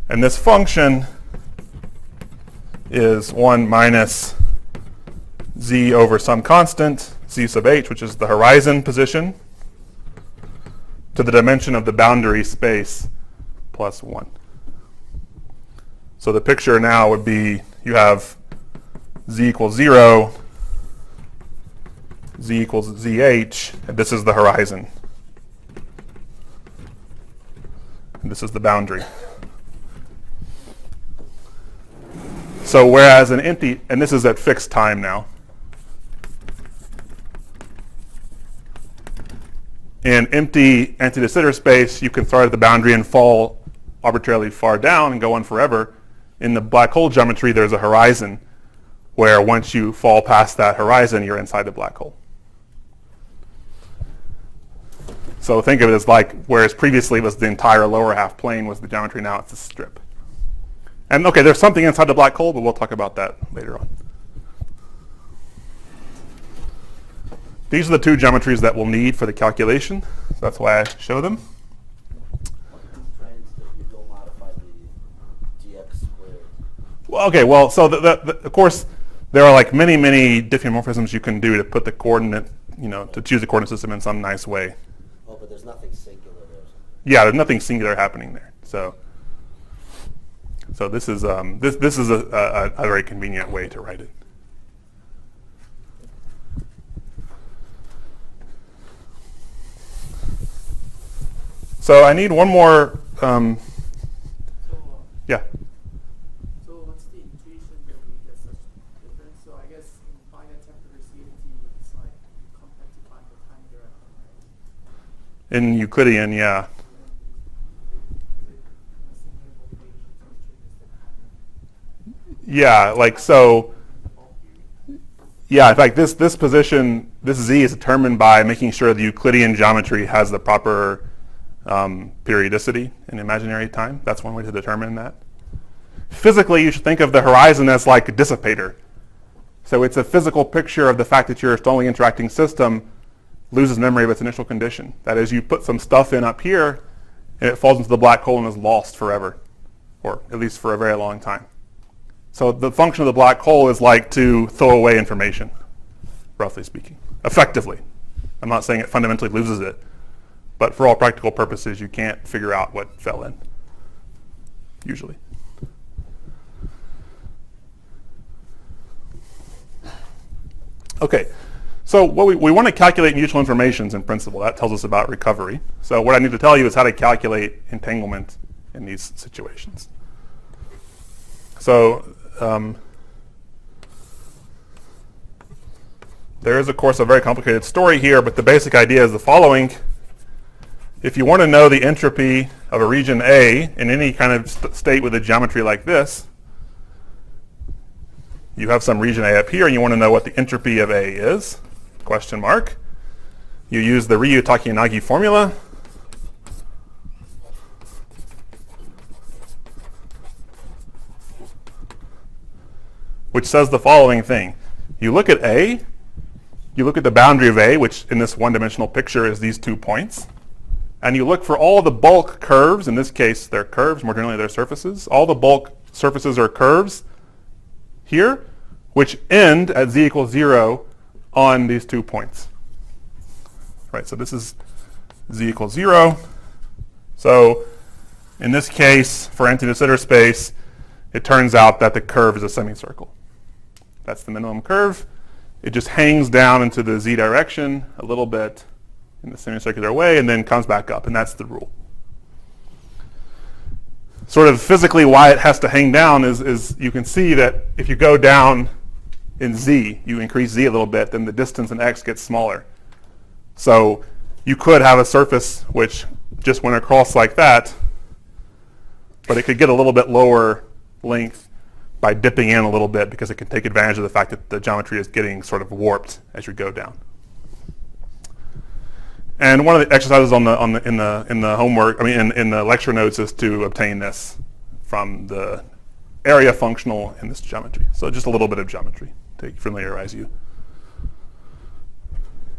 Speaker 1: And this function is 1 minus z over some constant, z sub h, which is the horizon position, to the dimension of the boundary space plus 1. So the picture now would be you have z equals 0, z equals zh, and this is the horizon. And this is the boundary. So whereas an empty, and this is at fixed time now. In empty anti-de Sitter space, you can start at the boundary and fall arbitrarily far down and go on forever. In the black hole geometry, there's a horizon where once you fall past that horizon, you're inside the black hole. So think of it as like, whereas previously it was the entire lower half plane was the geometry, now it's a strip. And okay, there's something inside the black hole, but we'll talk about that later on. These are the two geometries that we'll need for the calculation. So that's why I show them.
Speaker 2: What constraints that you don't modify the dx squared?
Speaker 1: Well, okay, well, so of course, there are like many, many diffeomorphisms you can do to put the coordinate, to choose the coordinate system in some nice way.
Speaker 2: Oh, but there's nothing singular there.
Speaker 1: Yeah, there's nothing singular happening there. So this is this is a very convenient way to write it. So I need one more. Yeah.
Speaker 6: So what's the intuition that we get such difference? So I guess in finite temperature CFT, it's like you complexify the time direction, right?
Speaker 1: In Euclidean, yeah. Yeah, like so. Yeah, in fact, this position, this z is determined by making sure the Euclidean geometry has the proper periodicity in imaginary time. That's one way to determine that. Physically, you should think of the horizon as like a dissipator. So it's a physical picture of the fact that your slowly interacting system loses memory of its initial condition. That is, you put some stuff in up here, and it falls into the black hole and is lost forever, or at least for a very long time. So the function of the black hole is like to throw away information, roughly speaking, effectively. I'm not saying it fundamentally loses it, but for all practical purposes, you can't figure out what fell in, usually. Okay, so what we want to calculate mutual informations in principle. That tells us about recovery. So what I need to tell you is how to calculate entanglement in these situations. So there is, of course, a very complicated story here, but the basic idea is the following. If you want to know the entropy of a region A in any kind of state with a geometry like this, you have some region A up here, and you want to know what the entropy of A is, question mark. You use the Ryu, Takia, Nagi formula. Which says the following thing. You look at A, you look at the boundary of A, which in this one-dimensional picture is these 2 points, and you look for all the bulk curves. In this case, they're curves, more generally they're surfaces. All the bulk surfaces are curves here, which end at z equals 0 on these 2 points. Right, so this is z equals 0. So in this case, for anti-de Sitter space, it turns out that the curve is a semicircle. That's the minimum curve. It just hangs down into the z direction a little bit in the semicircular way and then comes back up, and that's the rule. Sort of physically why it has to hang down is you can see that if you go down in z, you increase z a little bit, then the distance in x gets smaller. So you could have a surface which just went across like that, but it could get a little bit lower length by dipping in a little bit because it can take advantage of the fact that the geometry is getting sort of warped as you go down. And one of the exercises in the homework, in the lecture notes, is to obtain this from the area functional in this geometry. So just a little bit of geometry to familiarize you.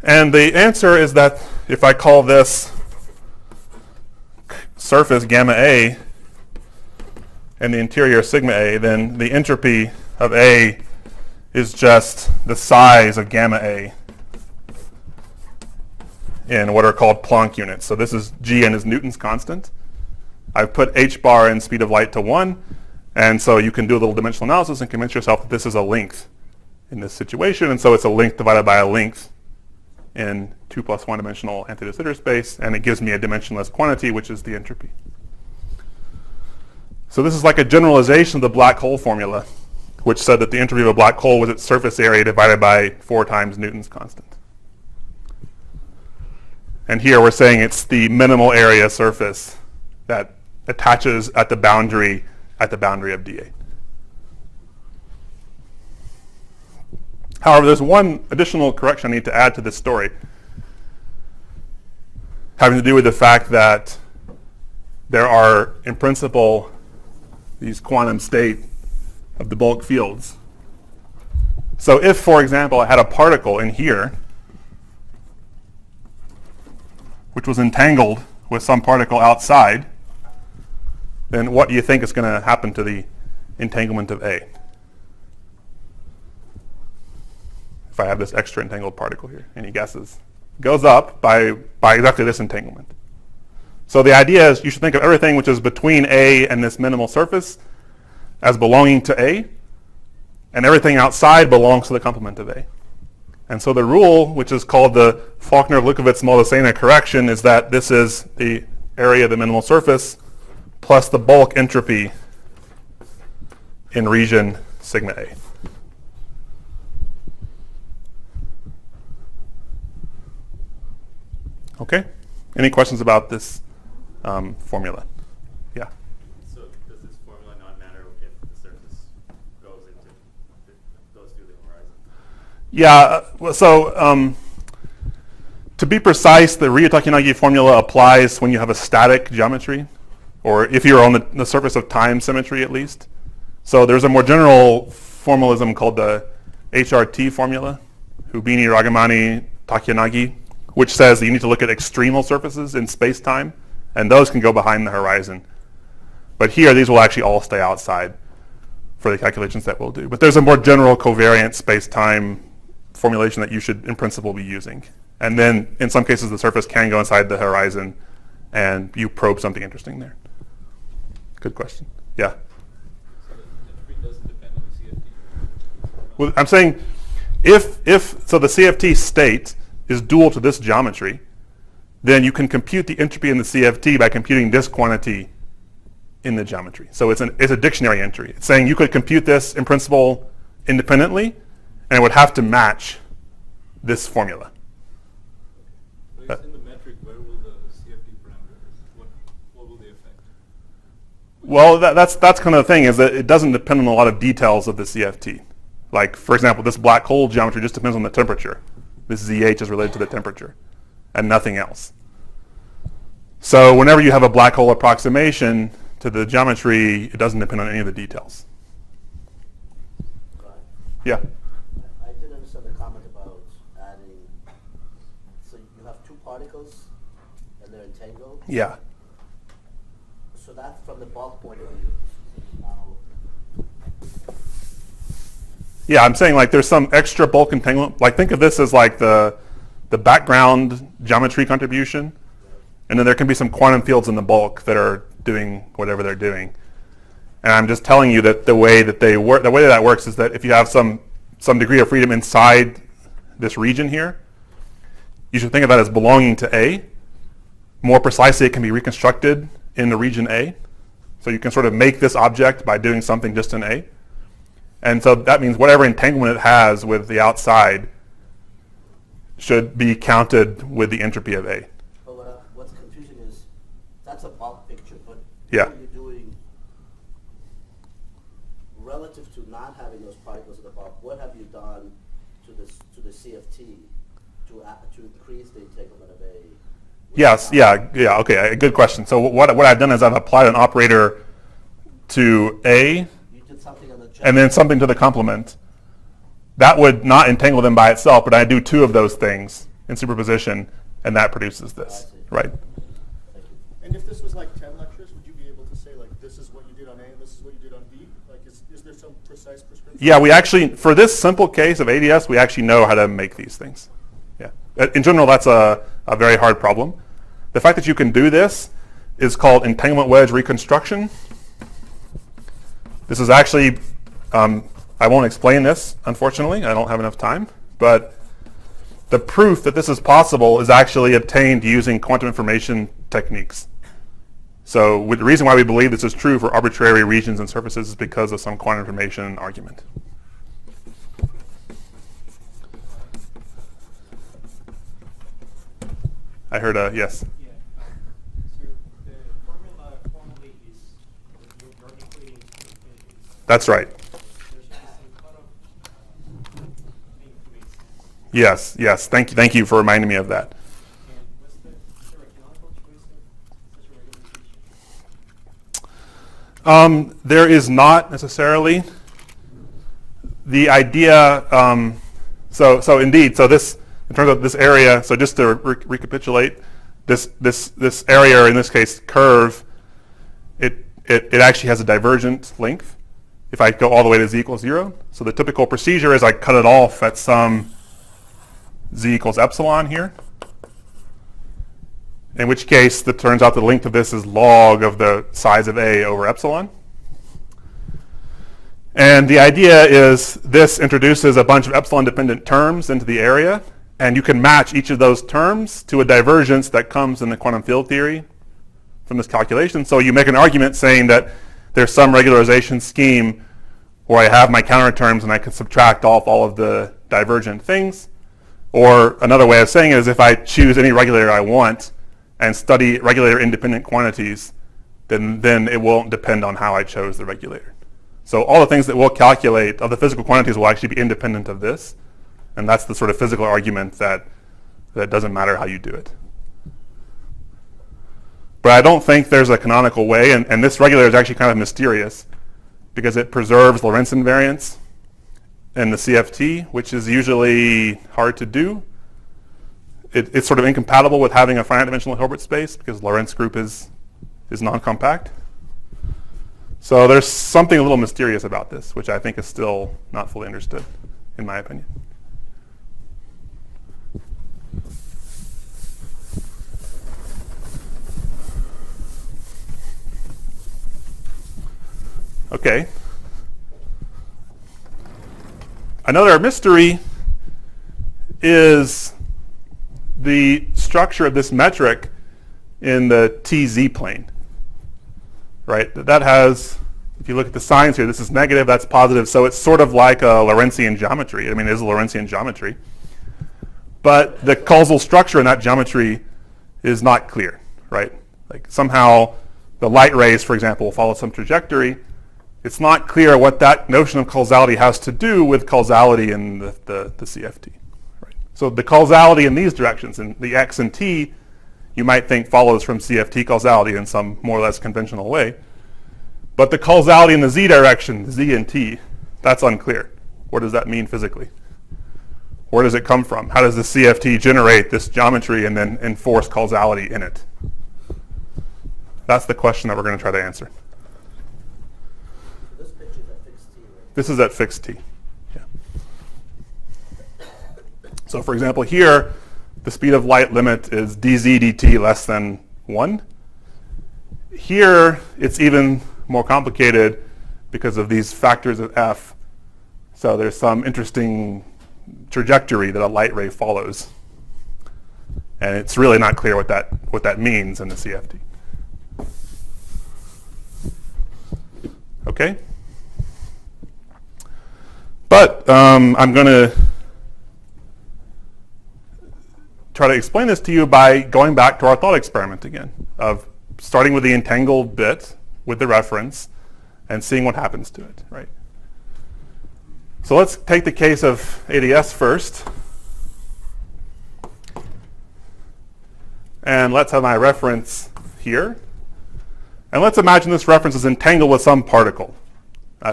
Speaker 1: And the answer is that if I call this surface gamma A and the interior sigma A, then the entropy of A is just the size of gamma A in what are called Planck units. So this is Gn is Newton's constant. I've put h bar in speed of light to 1, and so you can do a little dimensional analysis and convince yourself that this is a length in this situation, and so it's a length divided by a length in 2 plus 1 dimensional anti-de Sitter space, and it gives me a dimensionless quantity, which is the entropy. So this is like a generalization of the black hole formula, which said that the entropy of a black hole was its surface area divided by 4 times Newton's constant. And here we're saying it's the minimal area surface that attaches at the boundary of dA. However, there's one additional correction I need to add to this story, having to do with the fact that there are, in principle, these quantum state of the bulk fields. So if, for example, I had a particle in here which was entangled with some particle outside, then what do you think is going to happen to the entanglement of A? If I have this extra entangled particle here, any guesses? It goes up by exactly this entanglement. So the idea is you should think of everything which is between A and this minimal surface as belonging to A, and everything outside belongs to the complement of A. And so the rule, which is called the Faulkner-Lukowitz-Moldesena correction, is that this is the area of the minimal surface plus the bulk entropy in region sigma A. Okay? Any questions about this formula? Yeah?
Speaker 7: So does this formula not matter if the surface goes through the horizon?
Speaker 1: Yeah, well, so to be precise, the Ryu-Takia-Nagi formula applies when you have a static geometry, or if you're on the surface of time symmetry at least. So there's a more general formalism called the HRT formula, Hubini, Ragamani, Takia-Nagi, which says that you need to look at extremal surfaces in space-time, and those can go behind the horizon. But here, these will actually all stay outside for the calculations that we'll do. But there's a more general covariant space-time formulation that you should, in principle, be using. And then, in some cases, the surface can go inside the horizon, and you probe something interesting there. Good question. Yeah?
Speaker 4: So the entropy doesn't depend on the CFT?
Speaker 1: Well, I'm saying so the CFT state is dual to this geometry, then you can compute the entropy in the CFT by computing this quantity in the geometry. So it's a dictionary entry. It's saying you could compute this in principle independently, and it would have to match this formula.
Speaker 4: So it's in the metric, where will the CFT parameters, what will they affect?
Speaker 1: Well, that's kind of the thing, is that it doesn't depend on a lot of details of the CFT. Like, for example, this black hole geometry just depends on the temperature. This ZH is related to the temperature, and nothing else. So whenever you have a black hole approximation to the geometry, it doesn't depend on any of the details.
Speaker 2: Right.
Speaker 1: Yeah?
Speaker 2: I didn't understand the comment about adding, so you have two particles and they're entangled.
Speaker 1: Yeah.
Speaker 2: So that's from the bulk point of view. Now,
Speaker 1: Yeah, I'm saying like there's some extra bulk entanglement. Like think of this as like the background geometry contribution, and then there can be some quantum fields in the bulk that are doing whatever they're doing. And I'm just telling you that the way that they work, the way that works is that if you have some degree of freedom inside this region here, you should think of that as belonging to A. More precisely, it can be reconstructed in the region A. So you can sort of make this object by doing something just in A. And so that means whatever entanglement it has with the outside should be counted with the entropy of A.
Speaker 2: but what's confusing is that's a bulk picture, but
Speaker 1: Yeah.
Speaker 2: what are you doing relative to not having those particles in the bulk? What have you done to the CFT to increase the entanglement of A?
Speaker 1: Yes, yeah, okay, a good question. So what I've done is I've applied an operator to A
Speaker 2: You did something on the
Speaker 1: and then something to the complement. That would not entangle them by itself, but I do two of those things in superposition, and that produces this,
Speaker 2: I see.
Speaker 1: right?
Speaker 2: Thank you.
Speaker 3: And if this was like 10 lectures, would you be able to say like this is what you did on A and this is what you did on B? Like is there some precise prescription?
Speaker 1: Yeah, we actually, for this simple case of ADS, we actually know how to make these things. Yeah. In general, that's a very hard problem. The fact that you can do this is called entanglement wedge reconstruction. This is actually, I won't explain this, unfortunately. I don't have enough time. But the proof that this is possible is actually obtained using quantum information techniques. So the reason why we believe this is true for arbitrary regions and surfaces is because of some quantum information argument. I heard a yes.
Speaker 5: Yeah. So the formula formally is you're equating to infinity.
Speaker 1: That's right.
Speaker 5: There should be some kind of thing to make sense.
Speaker 1: Yes. Thank you for reminding me of that.
Speaker 5: And is there a canonical choice of such a representation?
Speaker 1: There is not necessarily. The idea, so indeed, so this, in terms of this area, so just to recapitulate, this area, in this case, curve, it actually has a divergent length if I go all the way to z equals 0. So the typical procedure is I cut it off at some z equals epsilon here, in which case it turns out the length of this is log of the size of A over epsilon. And the idea is this introduces a bunch of epsilon-dependent terms into the area, and you can match each of those terms to a divergence that comes in the quantum field theory from this calculation. So you make an argument saying that there's some regularization scheme where I have my counter terms and I can subtract off all of the divergent things. Or another way of saying it is if I choose any regulator I want and study regulator-independent quantities, then it won't depend on how I chose the regulator. So all the things that we'll calculate of the physical quantities will actually be independent of this. And that's the sort of physical argument that that it doesn't matter how you do it. But I don't think there's a canonical way, and this regulator is actually kind of mysterious because it preserves Lorentz invariance in the CFT, which is usually hard to do. It's sort of incompatible with having a finite dimensional Hilbert space because Lorentz group is non-compact. So there's something a little mysterious about this, which I think is still not fully understood, in my opinion. Okay. Another mystery is the structure of this metric in the TZ plane, right? That has, if you look at the signs here, this is negative, that's positive, so it's sort of like a Lorentzian geometry. I mean, it is a Lorentzian geometry. But the causal structure in that geometry is not clear, right? Like somehow the light rays, for example, will follow some trajectory. It's not clear what that notion of causality has to do with causality in the CFT. Right? So the causality in these directions, in the x and t, you might think follows from CFT causality in some more or less conventional way. But the causality in the z direction, z and t, that's unclear. What does that mean physically? Where does it come from? How does the CFT generate this geometry and then enforce causality in it? That's the question that we're going to try to answer.
Speaker 2: This picture's at fixed t, right?
Speaker 1: This is at fixed t. Yeah. So for example, here, the speed of light limit is dz dt less than 1. Here, it's even more complicated because of these factors of f. So there's some interesting trajectory that a light ray follows. And it's really not clear what that means in the CFT. Okay? But I'm going to try to explain this to you by going back to our thought experiment again, of starting with the entangled bit with the reference and seeing what happens to it, right? So let's take the case of ADS first. And let's have my reference here. And let's imagine this reference is entangled with some particle.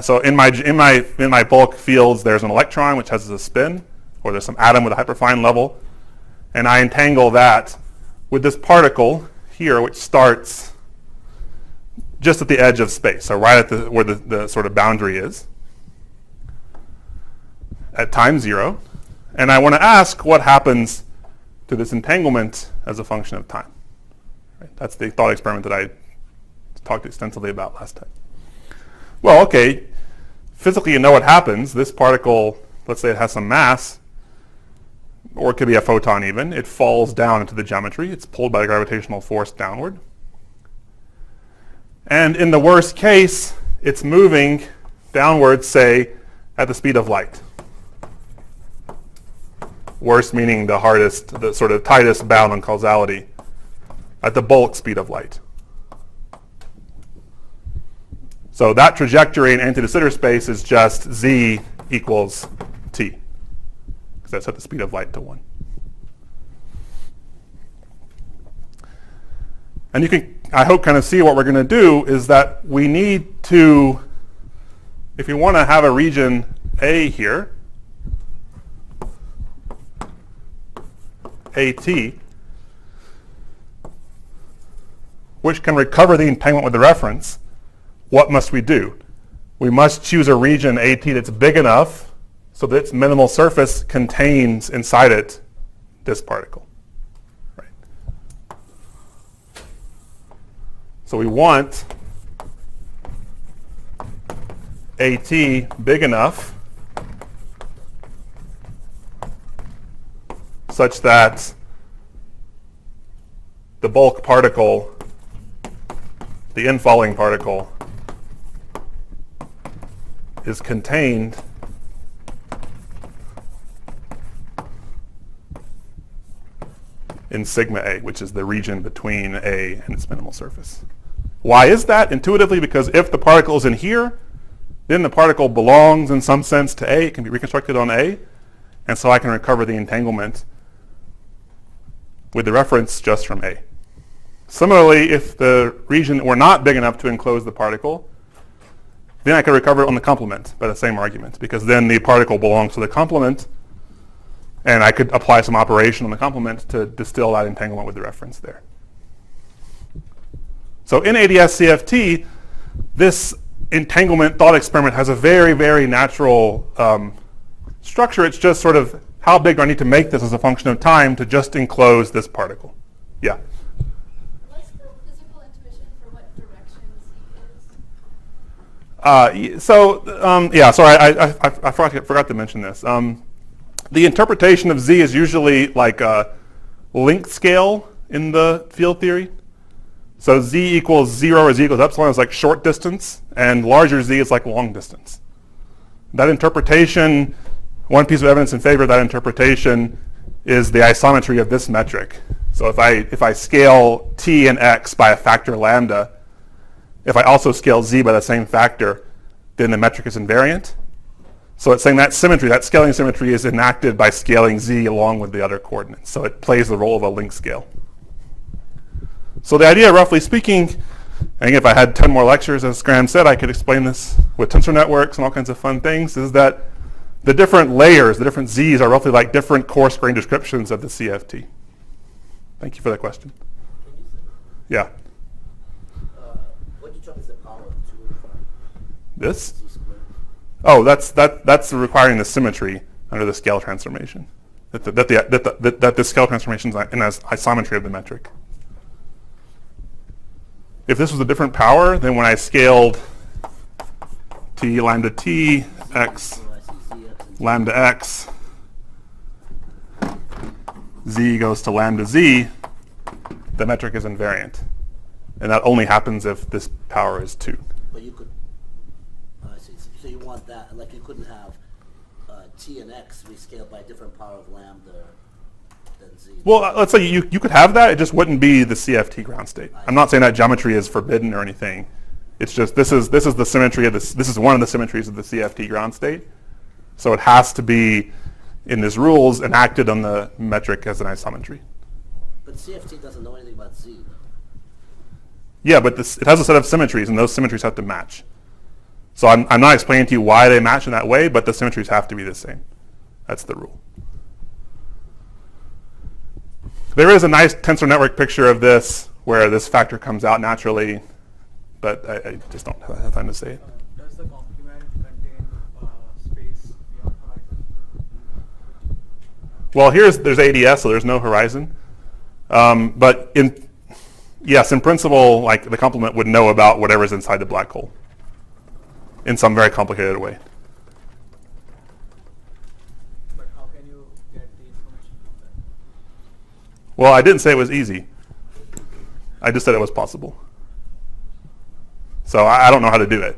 Speaker 1: So in my bulk fields, there's an electron which has a spin, or there's some atom with a hyperfine level. And I entangle that with this particle here, which starts just at the edge of space, so right at where the sort of boundary is, at time 0. And I want to ask what happens to this entanglement as a function of time. Right? That's the thought experiment that I talked extensively about last time. Well, okay, physically you know what happens. This particle, let's say it has some mass, or it could be a photon even. It falls down into the geometry. It's pulled by the gravitational force downward. And in the worst case, it's moving downward, say, at the speed of light. Worst meaning the hardest, the sort of tightest bound on causality, at the bulk speed of light. So that trajectory in anti-de Sitter space is just z equals t, because that's at the speed of light to 1. And you can, I hope, kind of see what we're going to do is that we need to, if we want to have a region A here, AT, which can recover the entanglement with the reference, what must we do? We must choose a region AT that's big enough so that its minimal surface contains inside it this particle. Right. So we want AT big enough such that the bulk particle, the infalling particle, is contained in sigma A, which is the region between A and its minimal surface. Why is that? Intuitively, because if the particle is in here, then the particle belongs in some sense to A. It can be reconstructed on A, and so I can recover the entanglement with the reference just from A. Similarly, if the region were not big enough to enclose the particle, then I could recover it on the complement by the same argument, because then the particle belongs to the complement, and I could apply some operation on the complement to distill that entanglement with the reference there. So in ADS-CFT, this entanglement thought experiment has a very, very natural structure. It's just sort of how big do I need to make this as a function of time to just enclose this particle? Yeah?
Speaker 8: What's the physical intuition for what direction Z is?
Speaker 1: Sorry, I forgot to mention this. The interpretation of Z is usually like a length scale in the field theory. So Z equals 0 or Z equals epsilon is like short distance, and larger Z is like long distance. That interpretation, one piece of evidence in favor of that interpretation is the isometry of this metric. So if I scale T and X by a factor lambda, if I also scale Z by the same factor, then the metric is invariant. So it's saying that symmetry, that scaling symmetry is enacted by scaling Z along with the other coordinates. So it plays the role of a length scale. So the idea, roughly speaking, and if I had 10 more lectures, as Graham said, I could explain this with tensor networks and all kinds of fun things, is that the different layers, the different Z's are roughly like different coarse-grained descriptions of the CFT. Thank you for that question. Yeah.
Speaker 2: What do you chuck is the power of 2 and 5?
Speaker 1: This?
Speaker 2: Z squared.
Speaker 1: Oh, that's requiring the symmetry under the scale transformation. That the scale transformation is in isometry of the metric. If this was a different power, then when I scaled T lambda T X
Speaker 2: So I see ZX and
Speaker 1: lambda X, Z goes to lambda Z, the metric is invariant. And that only happens if this power is 2.
Speaker 2: But you could, I see. So you want that, like you couldn't have T and X be scaled by a different power of lambda than Z.
Speaker 1: Well, let's say you could have that, it just wouldn't be the CFT ground state. I'm not saying that geometry is forbidden or anything. It's just this is the symmetry of this is one of the symmetries of the CFT ground state. So it has to be in these rules enacted on the metric as an isometry.
Speaker 2: But CFT doesn't know anything about Z, though.
Speaker 1: Yeah, but it has a set of symmetries, and those symmetries have to match. So I'm not explaining to you why they match in that way, but the symmetries have to be the same. That's the rule. There is a nice tensor network picture of this where this factor comes out naturally, but I just don't have time to say it.
Speaker 5: Does the complement contain space beyond horizon?
Speaker 1: Well, there's ADS, so there's no horizon. But yes, in principle, like the complement would know about whatever's inside the black hole in some very complicated way.
Speaker 5: But how can you get the information from that?
Speaker 1: Well, I didn't say it was easy. I just said it was possible. So I don't know how to do it.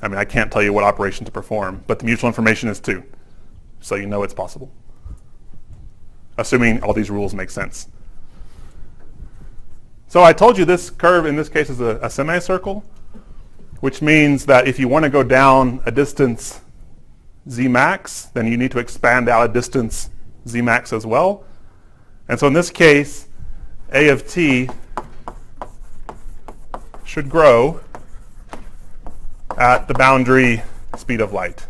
Speaker 1: I mean, I can't tell you what operation to perform, but the mutual information is 2. So you know it's possible. Assuming all these rules make sense. So I told you this curve in this case is a semicircle, which means that if you want to go down a distance Z max, then you need to expand out a distance Z max as well. And so in this case, A of t should grow at the boundary speed of light.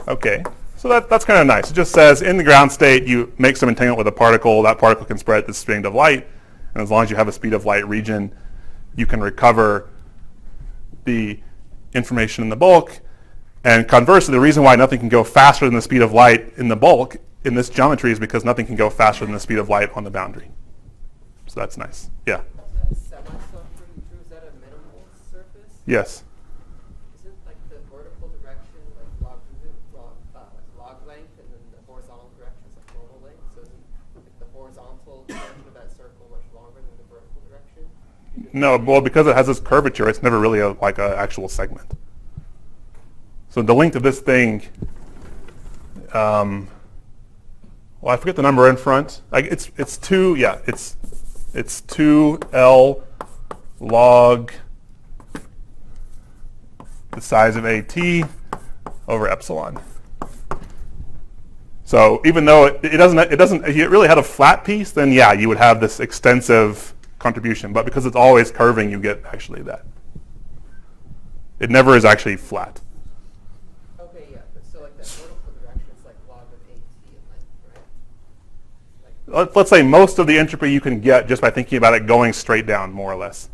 Speaker 1: Okay, so that's kind of nice. It just says in the ground state, you make some entanglement with a particle. That particle can spread at the speed of light. And as long as you have a speed of light region, you can recover the information in the bulk. And conversely, the reason why nothing can go faster than the speed of light in the bulk in this geometry is because nothing can go faster than the speed of light on the boundary. So that's nice. Yeah?
Speaker 6: Is that semicircle, is that a minimal surface?
Speaker 1: Yes.
Speaker 6: Isn't like the vertical direction like log length, and then the horizontal direction is like normal length? So isn't like the horizontal direction of that circle much longer than the vertical direction?
Speaker 1: No, well, because it has this curvature, it's never really like an actual segment. So the length of this thing, well, I forget the number in front. It's 2, yeah, it's 2L log the size of AT over epsilon. So even though it doesn't, if you really had a flat piece, then yeah, you would have this extensive contribution. But because it's always curving, you get actually that. It never is actually flat.
Speaker 6: Okay, yeah, but so like that vertical direction is like log of AT in length, right? Like,
Speaker 1: Let's say most of the entropy you can get just by thinking about it going straight down, more or less.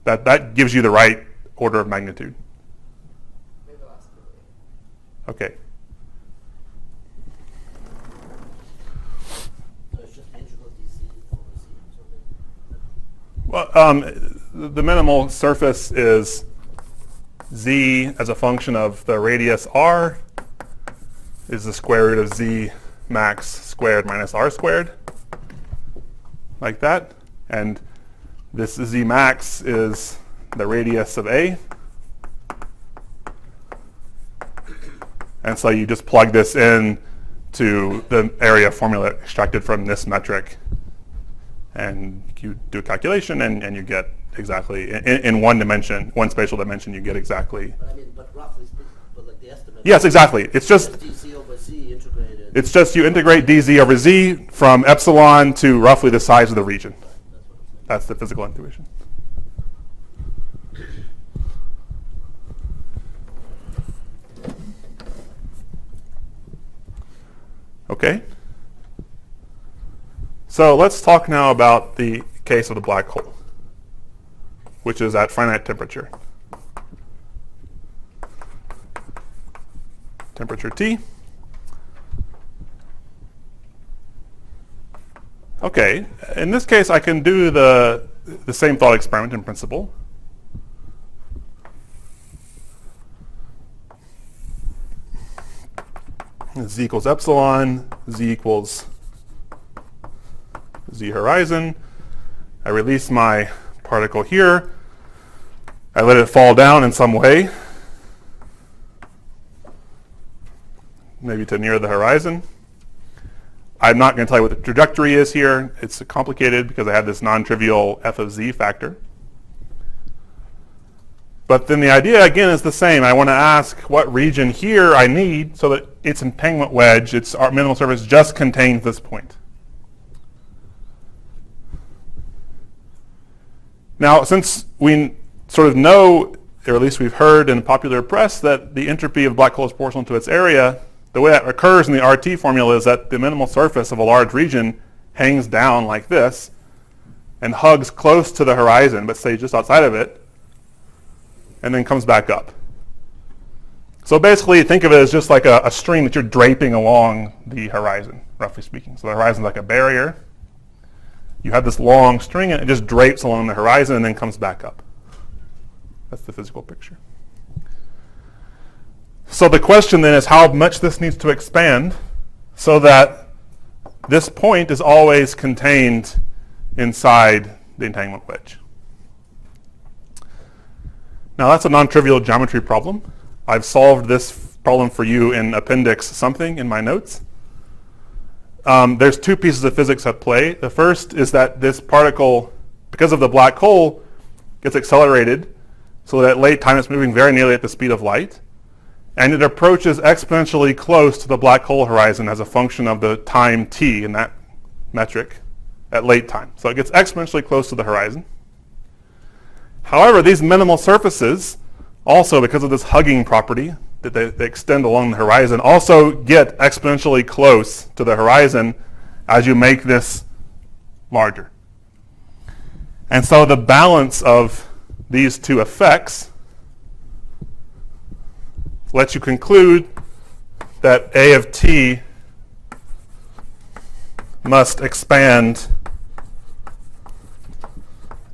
Speaker 1: That gives you the right order of magnitude.
Speaker 6: maybe the last two.
Speaker 1: Okay.
Speaker 2: So it's just integral DC over C or something?
Speaker 1: Well, the minimal surface is z as a function of the radius r is the square root of z max squared minus r squared, like that. And this z max is the radius of A. And so you just plug this in to the area formula extracted from this metric. And you do a calculation and you get exactly, in one dimension, one spatial dimension, you get exactly.
Speaker 2: But I mean, but roughly speaking, but like the estimate.
Speaker 1: Yes, exactly. It's just
Speaker 2: DC over C integrated.
Speaker 1: It's just you integrate dz over z from epsilon to roughly the size of the region.
Speaker 2: That's what I'm saying.
Speaker 1: That's the physical intuition. Okay. So let's talk now about the case of the black hole, which is at finite temperature. Temperature T. Okay, in this case I can do the same thought experiment in principle. Z equals epsilon, z equals z horizon. I release my particle here. I let it fall down in some way, maybe to near the horizon. I'm not going to tell you what the trajectory is here. It's complicated because I have this non-trivial f of z factor. But then the idea, again, is the same. I want to ask what region here I need so that its entanglement wedge, its minimal surface, just contains this point. Now, since we sort of know, or at least we've heard in popular press, that the entropy of a black hole is proportional to its area, the way that occurs in the RT formula is that the minimal surface of a large region hangs down like this and hugs close to the horizon, but stays just outside of it, and then comes back up. So basically, think of it as just like a string that you're draping along the horizon, roughly speaking. So the horizon is like a barrier. You have this long string, and it just drapes along the horizon and then comes back up. That's the physical picture. So the question then is how much this needs to expand so that this point is always contained inside the entanglement wedge. Now that's a non-trivial geometry problem. I've solved this problem for you in appendix something in my notes. There's two pieces of physics at play. The first is that this particle, because of the black hole, gets accelerated so that at late time it's moving very nearly at the speed of light. And it approaches exponentially close to the black hole horizon as a function of the time t in that metric at late time. So it gets exponentially close to the horizon. However, these minimal surfaces also, because of this hugging property that they extend along the horizon, also get exponentially close to the horizon as you make this larger. And so the balance of these two effects lets you conclude that A of t must expand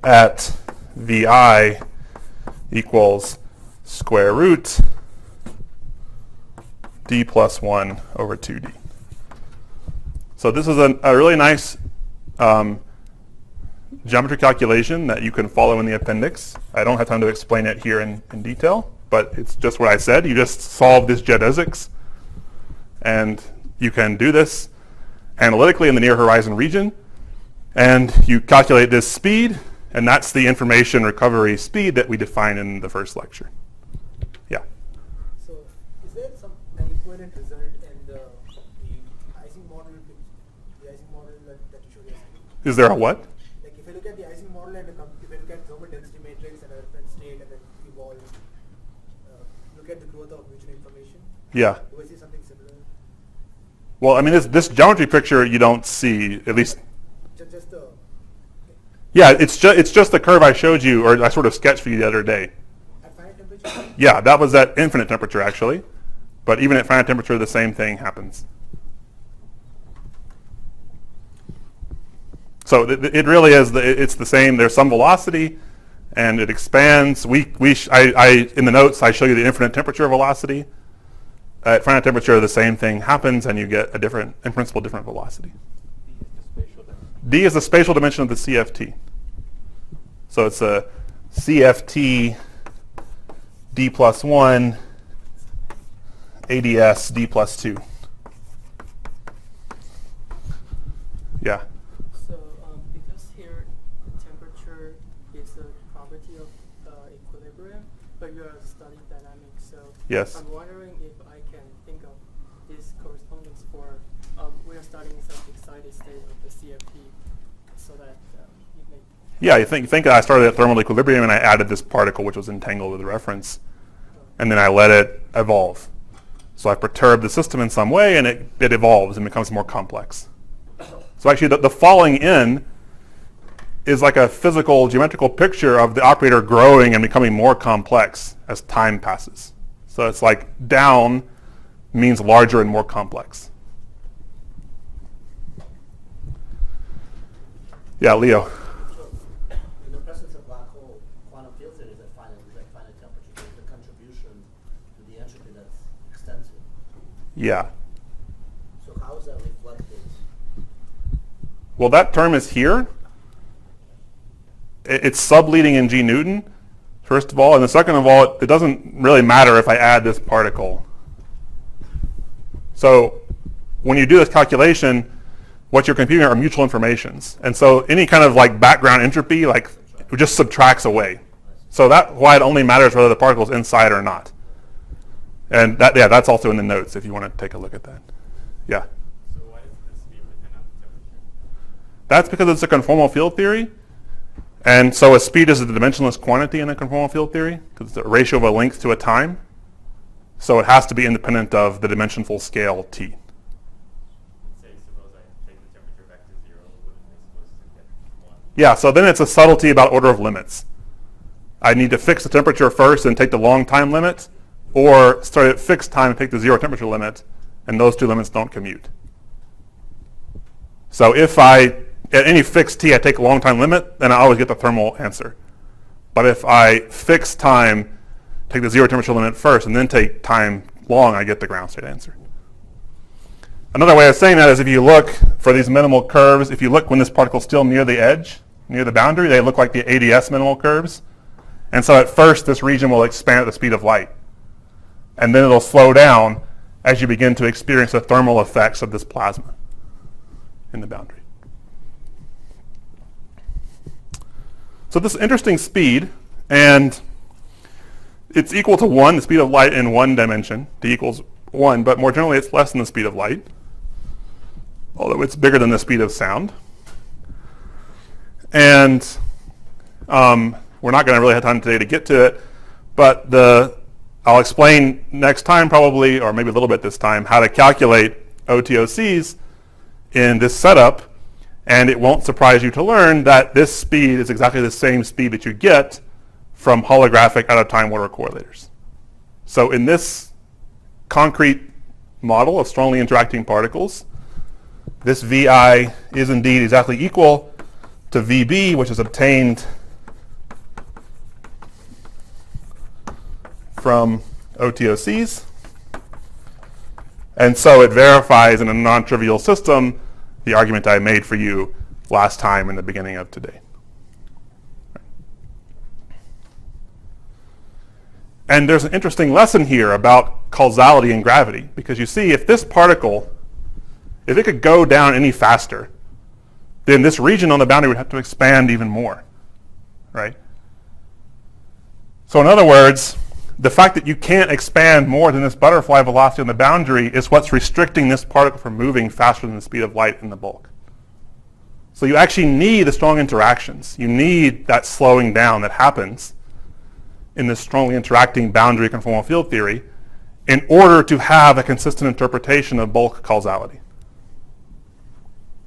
Speaker 1: at vi equals square root d plus 1 over 2d. So this is a really nice geometry calculation that you can follow in the appendix. I don't have time to explain it here in detail, but it's just what I said. You just solve this geodesics, and you can do this analytically in the near horizon region, and you calculate this speed, and that's the information recovery speed that we defined in the first lecture. Yeah.
Speaker 5: So is there some an equivalent result in
Speaker 1: Is there a what?
Speaker 9: Like if you look at the Ising model and if you look at thermal density matrix and a reference state and then evolve, look at the growth of mutual information.
Speaker 1: Yeah.
Speaker 9: Do we see something similar?
Speaker 1: Well, I mean, this geometry picture you don't see, at least.
Speaker 9: Just the.
Speaker 1: Yeah, it's just the curve I showed you, or I sort of sketched for you the other day.
Speaker 9: At finite temperature?
Speaker 1: Yeah, that was at infinite temperature actually, but even at finite temperature, the same thing happens. So it really is. It's the same. There's some velocity, and it expands. In the notes I show you the infinite temperature velocity. At finite temperature, the same thing happens, and you get a different, in principle, different velocity. D is the spatial dimension of the CFT. So it's a CFT D plus 1 ADS D plus 2. Yeah.
Speaker 10: So because here temperature is a property of equilibrium, but you are studying dynamics, so
Speaker 1: Yes.
Speaker 10: I'm wondering if I can think of this correspondence for, we are studying some excited state of the CFT so that you may.
Speaker 1: Yeah, you think I started at thermal equilibrium and I added this particle which was entangled with the reference, and then I let it evolve. So I perturb the system in some way and it evolves and becomes more complex. So actually the falling in is like a physical geometrical picture of the operator growing and becoming more complex as time passes. So it's like down means larger and more complex. Yeah, Leo.
Speaker 2: So, in the presence of black hole quantum field theories at finite temperature, there's the contribution to the entropy that's extensive.
Speaker 1: Yeah.
Speaker 2: So how is that reflected?
Speaker 1: Well, that term is here. It's subleading in G Newton, first of all. And the second of all, it doesn't really matter if I add this particle. So when you do this calculation, what you're computing are mutual informations. And so any kind of like background entropy, like it just subtracts away. So that's why it only matters whether the particle is inside or not. And that, yeah, that's also in the notes if you want to take a look at that. Yeah.
Speaker 7: So why does the speed depend on the temperature?
Speaker 1: That's because it's a conformal field theory. And so a speed is a dimensionless quantity in a conformal field theory because it's a ratio of a length to a time. So it has to be independent of the dimensionful scale t.
Speaker 7: Say, suppose I take the temperature back to 0, wouldn't I supposed to get 1?
Speaker 1: Yeah, so then it's a subtlety about order of limits. I need to fix the temperature first and take the long time limit, or start at fixed time and take the 0 temperature limit, and those two limits don't commute. So if at any fixed t I take a long time limit, then I always get the thermal answer. But if I fix time, take the 0 temperature limit first, and then take time long, I get the ground state answer. Another way of saying that is if you look for these minimal curves, if you look when this particle is still near the edge, near the boundary, they look like the ADS minimal curves. And so at first, this region will expand at the speed of light. And then it'll slow down as you begin to experience the thermal effects of this plasma in the boundary. So this is interesting speed, and it's equal to 1, the speed of light in one dimension, t equals 1, but more generally it's less than the speed of light, although it's bigger than the speed of sound. And we're not going to really have time today to get to it, but I'll explain next time probably, or maybe a little bit this time, how to calculate OTOCs in this setup. And it won't surprise you to learn that this speed is exactly the same speed that you get from holographic out-of-time water correlators. So in this concrete model of strongly interacting particles, this VI is indeed exactly equal to VB, which is obtained from OTOCs. And so it verifies in a non-trivial system the argument I made for you last time in the beginning of today. And there's an interesting lesson here about causality and gravity, because you see, if this particle, if it could go down any faster, then this region on the boundary would have to expand even more, right? So in other words, the fact that you can't expand more than this butterfly velocity on the boundary is what's restricting this particle from moving faster than the speed of light in the bulk. So you actually need the strong interactions. You need that slowing down that happens in this strongly interacting boundary conformal field theory in order to have a consistent interpretation of bulk causality.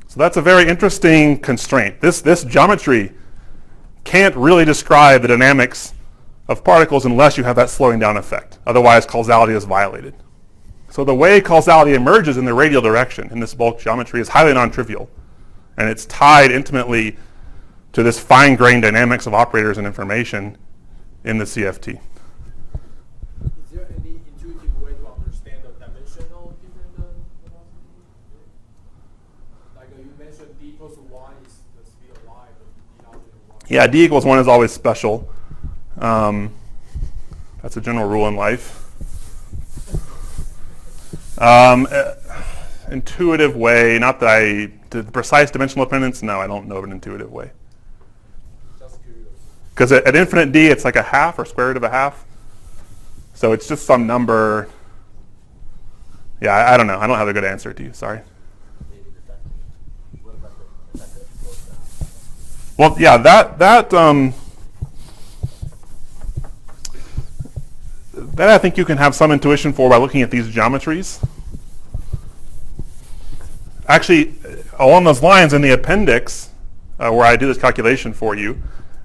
Speaker 1: So that's a very interesting constraint. This geometry can't really describe the dynamics of particles unless you have that slowing down effect. Otherwise, causality is violated. So the way causality emerges in the radial direction in this bulk geometry is highly non-trivial. And it's tied intimately to this fine-grained dynamics of operators and information in the CFT.
Speaker 11: Is there any intuitive way to understand the dimensional different velocity? Like you mentioned d equals 1 is the speed of light, but d not equal 1.
Speaker 1: Yeah, d equals 1 is always special. That's a general rule in life. Intuitive way, not that the precise dimensional dependence, no, I don't know of an intuitive way.
Speaker 11: Just curious.
Speaker 1: Because at infinite d, it's like a half or square root of a half. So it's just some number. Yeah, I don't know. I don't have a good answer to you. Sorry.
Speaker 2: Maybe the effect. What about the effect that slows down?
Speaker 1: Well, yeah, that I think you can have some intuition for by looking at these geometries. Actually, along those lines in the appendix, where I do this calculation for you,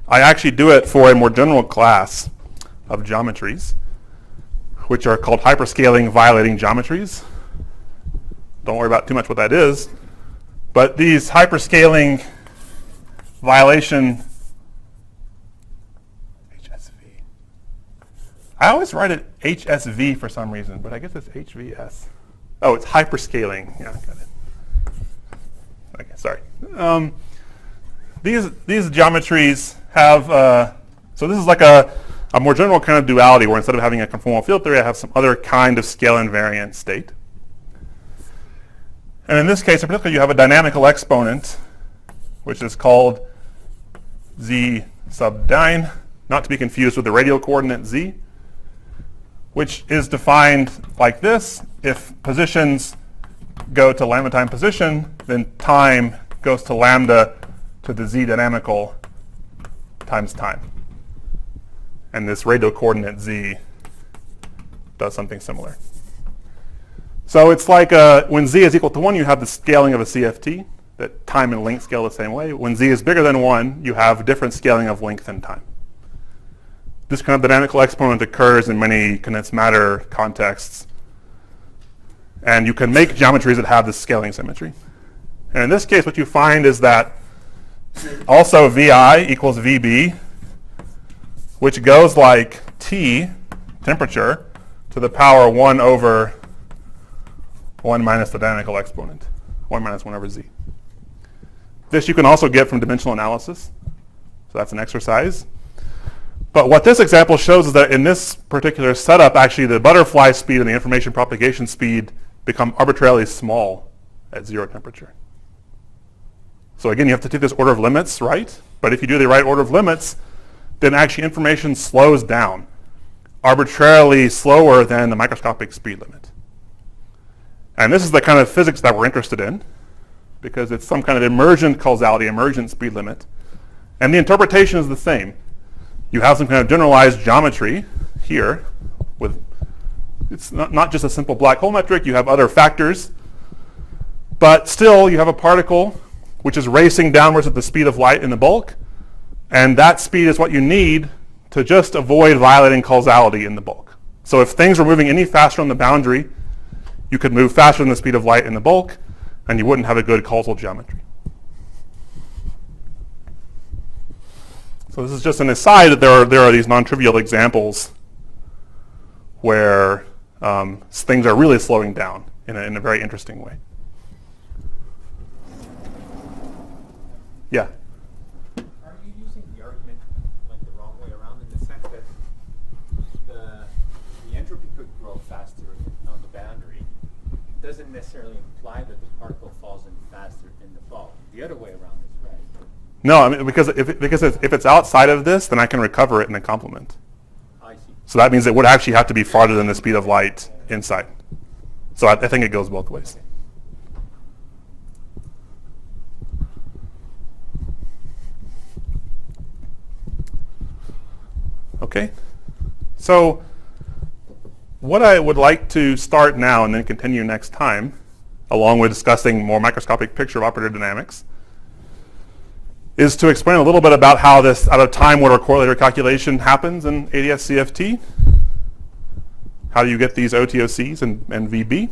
Speaker 1: I actually do it for a more general class of geometries, which are called hyperscaling violating geometries. Don't worry about too much what that is. But these hyperscaling violation HSV. I always write it HSV for some reason, but I guess it's HVS. Oh, it's hyperscaling. Yeah, got it. Okay, sorry. These geometries have, so this is like a more general kind of duality where instead of having a conformal field theory, I have some other kind of scale invariant state. And in this case, in particular, you have a dynamical exponent, which is called z sub dyne, not to be confused with the radial coordinate z, which is defined like this. If positions go to lambda time position, then time goes to lambda to the z dynamical times time. And this radial coordinate z does something similar. So it's like when z is equal to 1, you have the scaling of a CFT, that time and length scale the same way. When z is bigger than 1, you have different scaling of length and time. This kind of dynamical exponent occurs in many condensed matter contexts. And you can make geometries that have this scaling symmetry. And in this case, what you find is that also Vi equals Vb, which goes like T, temperature, to the power 1 over 1 minus the dynamical exponent, 1 minus 1 over z. This you can also get from dimensional analysis. So that's an exercise. But what this example shows is that in this particular setup, actually the butterfly speed and the information propagation speed become arbitrarily small at 0 temperature. So again, you have to take this order of limits, right? But if you do the right order of limits, then actually information slows down, arbitrarily slower than the microscopic speed limit. And this is the kind of physics that we're interested in, because it's some kind of emergent causality, emergent speed limit. And the interpretation is the same. You have some kind of generalized geometry here with, it's not just a simple black hole metric, you have other factors, but still you have a particle which is racing downwards at the speed of light in the bulk, and that speed is what you need to just avoid violating causality in the bulk. So if things were moving any faster on the boundary, you could move faster than the speed of light in the bulk, and you wouldn't have a good causal geometry. So this is just an aside that there are these non-trivial examples where things are really slowing down in a very interesting way. Yeah?
Speaker 11: Are you using the argument like the wrong way around in the sense that the entropy could grow faster on the boundary? It doesn't necessarily imply that the particle falls in faster in the bulk. The other way around is right.
Speaker 1: No, I mean, because if it's outside of this, then I can recover it in a complement.
Speaker 11: I see.
Speaker 1: So that means it would actually have to be farther than the speed of light inside. So I think it goes both ways. Okay? So what I would like to start now and then continue next time, along with discussing more microscopic picture of operator dynamics, is to explain a little bit about how this out of time order correlator calculation happens in ADS-CFT. How do you get these OTOCs and VB?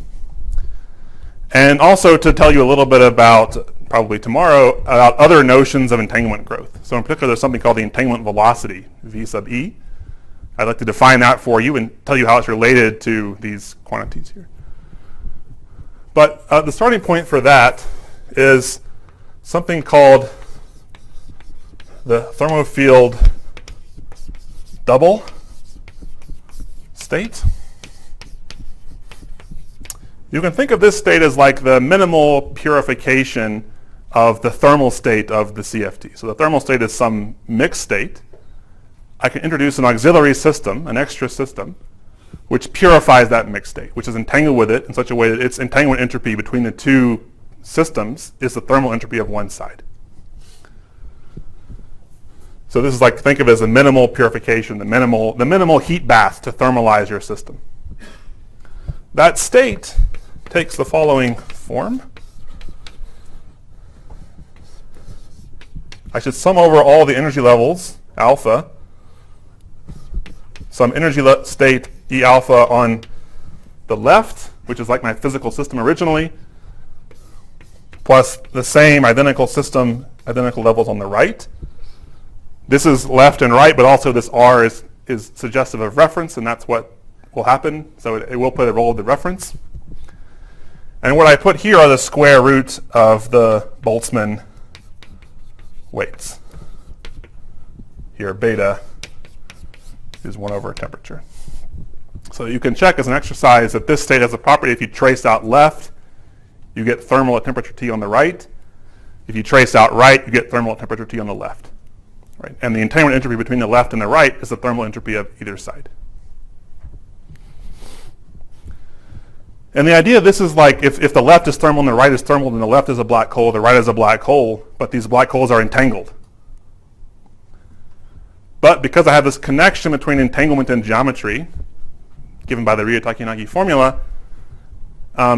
Speaker 1: And also to tell you a little bit about, probably tomorrow, about other notions of entanglement growth. So in particular, there's something called the entanglement velocity, V sub E. I'd like to define that for you and tell you how it's related to these quantities here. But the starting point for that is something called the thermofield double state. You can think of this state as like the minimal purification of the thermal state of the CFT. So the thermal state is some mixed state. I can introduce an auxiliary system, an extra system, which purifies that mixed state, which is entangled with it in such a way that its entanglement entropy between the two systems is the thermal entropy of one side. So this is like, think of it as a minimal purification, the minimal heat bath to thermalize your system. That state takes the following form. I should sum over all the energy levels, alpha, some energy state E alpha on the left, which is like my physical system originally, plus the same identical system, identical levels on the right. This is left and right, but also this R is suggestive of reference, and that's what will happen. So it will play the role of the reference. And what I put here are the square root of the Boltzmann weights. Here, beta is 1 over temperature. So you can check as an exercise that this state has a property. If you trace out left, you get thermal at temperature T on the right. If you trace out right, you get thermal at temperature T on the left. Right? And the entanglement entropy between the left and the right is the thermal entropy of either side. And the idea of this is like if the left is thermal and the right is thermal, then the left is a black hole, the right is a black hole, but these black holes are entangled. But because I have this connection between entanglement and geometry, given by the Takia Nagi formula,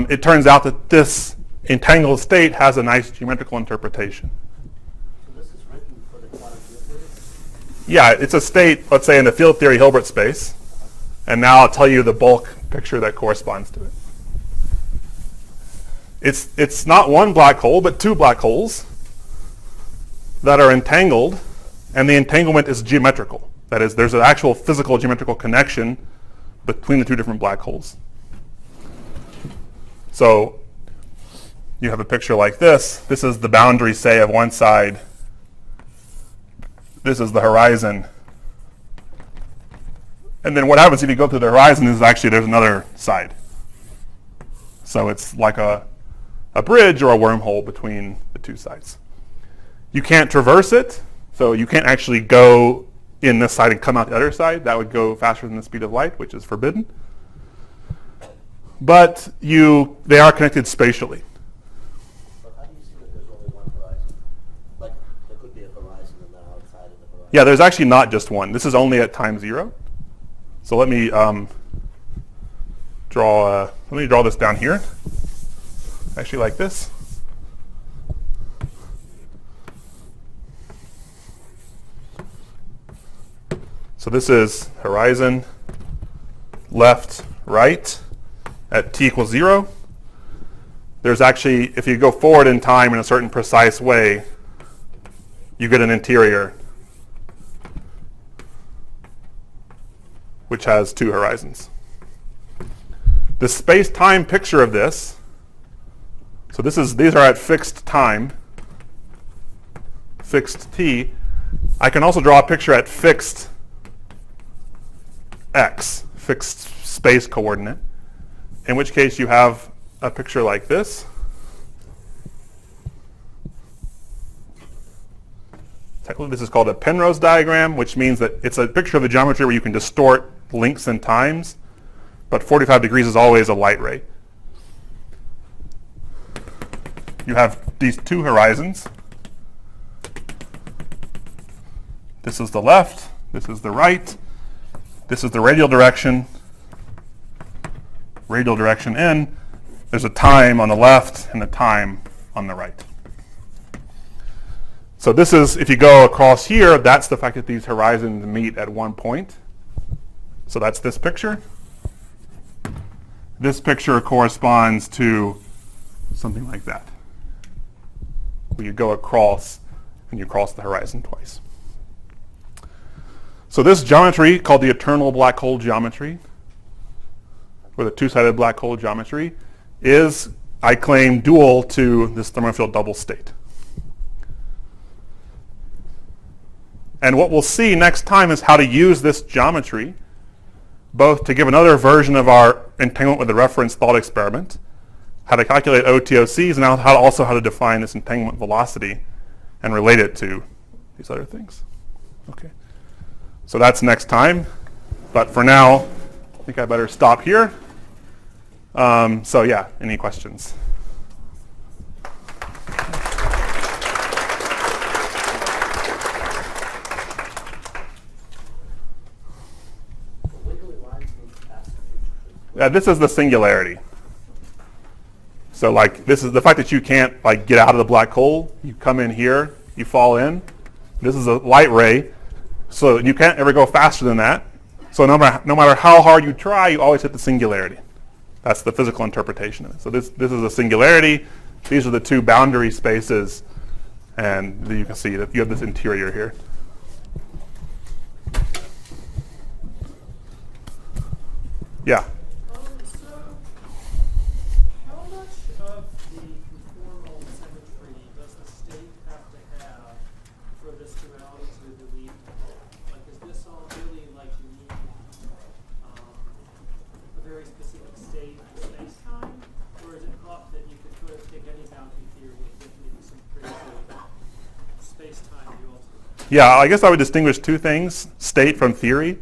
Speaker 1: it turns out that this entangled state has a nice geometrical interpretation.
Speaker 2: So this is written for the quantum field theory?
Speaker 1: Yeah, it's a state, let's say, in the field theory Hilbert space. And now I'll tell you the bulk picture that corresponds to it. It's not one black hole, but two black holes that are entangled, and the entanglement is geometrical. That is, there's an actual physical geometrical connection between the two different black holes. So you have a picture like this. This is the boundary, say, of one side. This is the horizon. And then what happens if you go to the horizon is actually there's another side. So it's like a bridge or a wormhole between the two sides. You can't traverse it, so you can't actually go in this side and come out the other side. That would go faster than the speed of light, which is forbidden. But they are connected spatially.
Speaker 2: But how do you see that there's only one horizon? Like, there could be a horizon and then outside of the horizon.
Speaker 1: Yeah, there's actually not just one. This is only at time 0. So let me draw this down here. Actually like this. So this is horizon, left, right, at t equals 0. There's actually, if you go forward in time in a certain precise way, you get an interior which has two horizons. The space-time picture of this, so these are at fixed time, fixed t. I can also draw a picture at fixed x, fixed space coordinate, in which case you have a picture like this. Technically, this is called a Penrose diagram, which means that it's a picture of the geometry where you can distort lengths and times, but 45 degrees is always a light ray. You have these two horizons. This is the left, this is the right. This is the radial direction in. There's a time on the left and a time on the right. So this is, if you go across here, that's the fact that these horizons meet at one point. So that's this picture. This picture corresponds to something like that, where you go across and you cross the horizon twice. So this geometry, called the eternal black hole geometry, or the two-sided black hole geometry, is, I claim, dual to this thermofield double state. And what we'll see next time is how to use this geometry, both to give another version of our entanglement with the reference thought experiment, how to calculate OTOCs, and also how to define this entanglement velocity and relate it to these other things. Okay. So that's next time. But for now, I think I better stop here. So yeah, any questions? This is the singularity. So like this is the fact that you can't like get out of the black hole. You come in here, you fall in. This is a light ray, so you can't ever go faster than that. So no matter how hard you try, you always hit the singularity. That's the physical interpretation of it. So this is a singularity. These are the two boundary spaces, and you can see that you have this interior here. Yeah.
Speaker 5: So, how much of the conformal symmetry does the state have to have for this duality to delete? Like, is this all really like you need a very specific state in space-time, or is it thought that you could sort of take any boundary theory and get maybe some crazy space-time dual?
Speaker 1: Yeah, I guess I would distinguish two things: state from theory.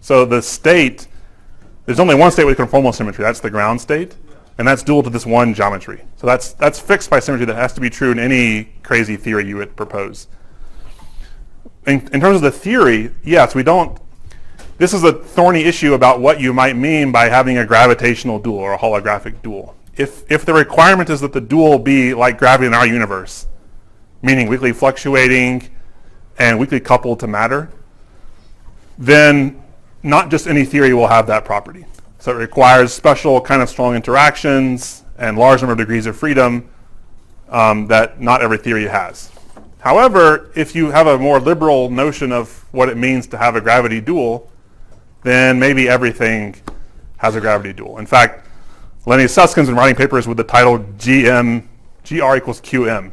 Speaker 1: So the state. There's only one state with conformal symmetry. That's the ground state, and that's dual to this one geometry. So that's fixed by symmetry. That has to be true in any crazy theory you would propose. In terms of the theory, yes, we don't. This is a thorny issue about what you might mean by having a gravitational dual or a holographic dual. If the requirement is that the dual be like gravity in our universe, meaning weakly fluctuating and weakly coupled to matter, then not just any theory will have that property. So it requires special kind of strong interactions and large number of degrees of freedom that not every theory has. However, if you have a more liberal notion of what it means to have a gravity dual, then maybe everything has a gravity dual. In fact, Lenny Susskind's been writing papers with the title GR equals QM.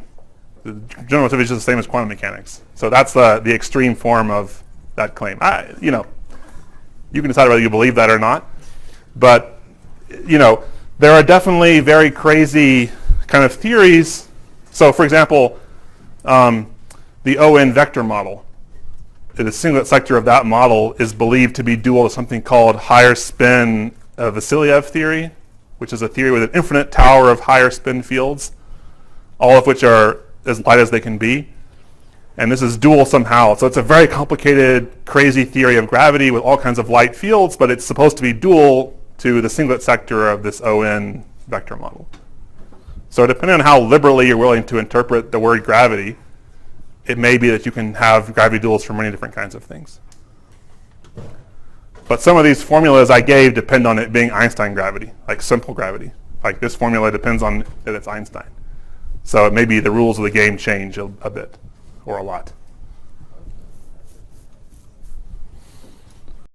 Speaker 1: The general relativity is just the same as quantum mechanics. So that's the extreme form of that claim. You can decide whether you believe that or not. But, there are definitely very crazy kind of theories. So, for example, the ON vector model, the singlet sector of that model is believed to be dual to something called higher spin Vasiliev theory, which is a theory with an infinite tower of higher spin fields, all of which are as light as they can be. And this is dual somehow. So it's a very complicated, crazy theory of gravity with all kinds of light fields, but it's supposed to be dual to the singlet sector of this ON vector model. So depending on how liberally you're willing to interpret the word gravity, it may be that you can have gravity duals for many different kinds of things. But some of these formulas I gave depend on it being Einstein gravity, like simple gravity. Like this formula depends on that it's Einstein. So it may be the rules of the game change a bit. Or a lot.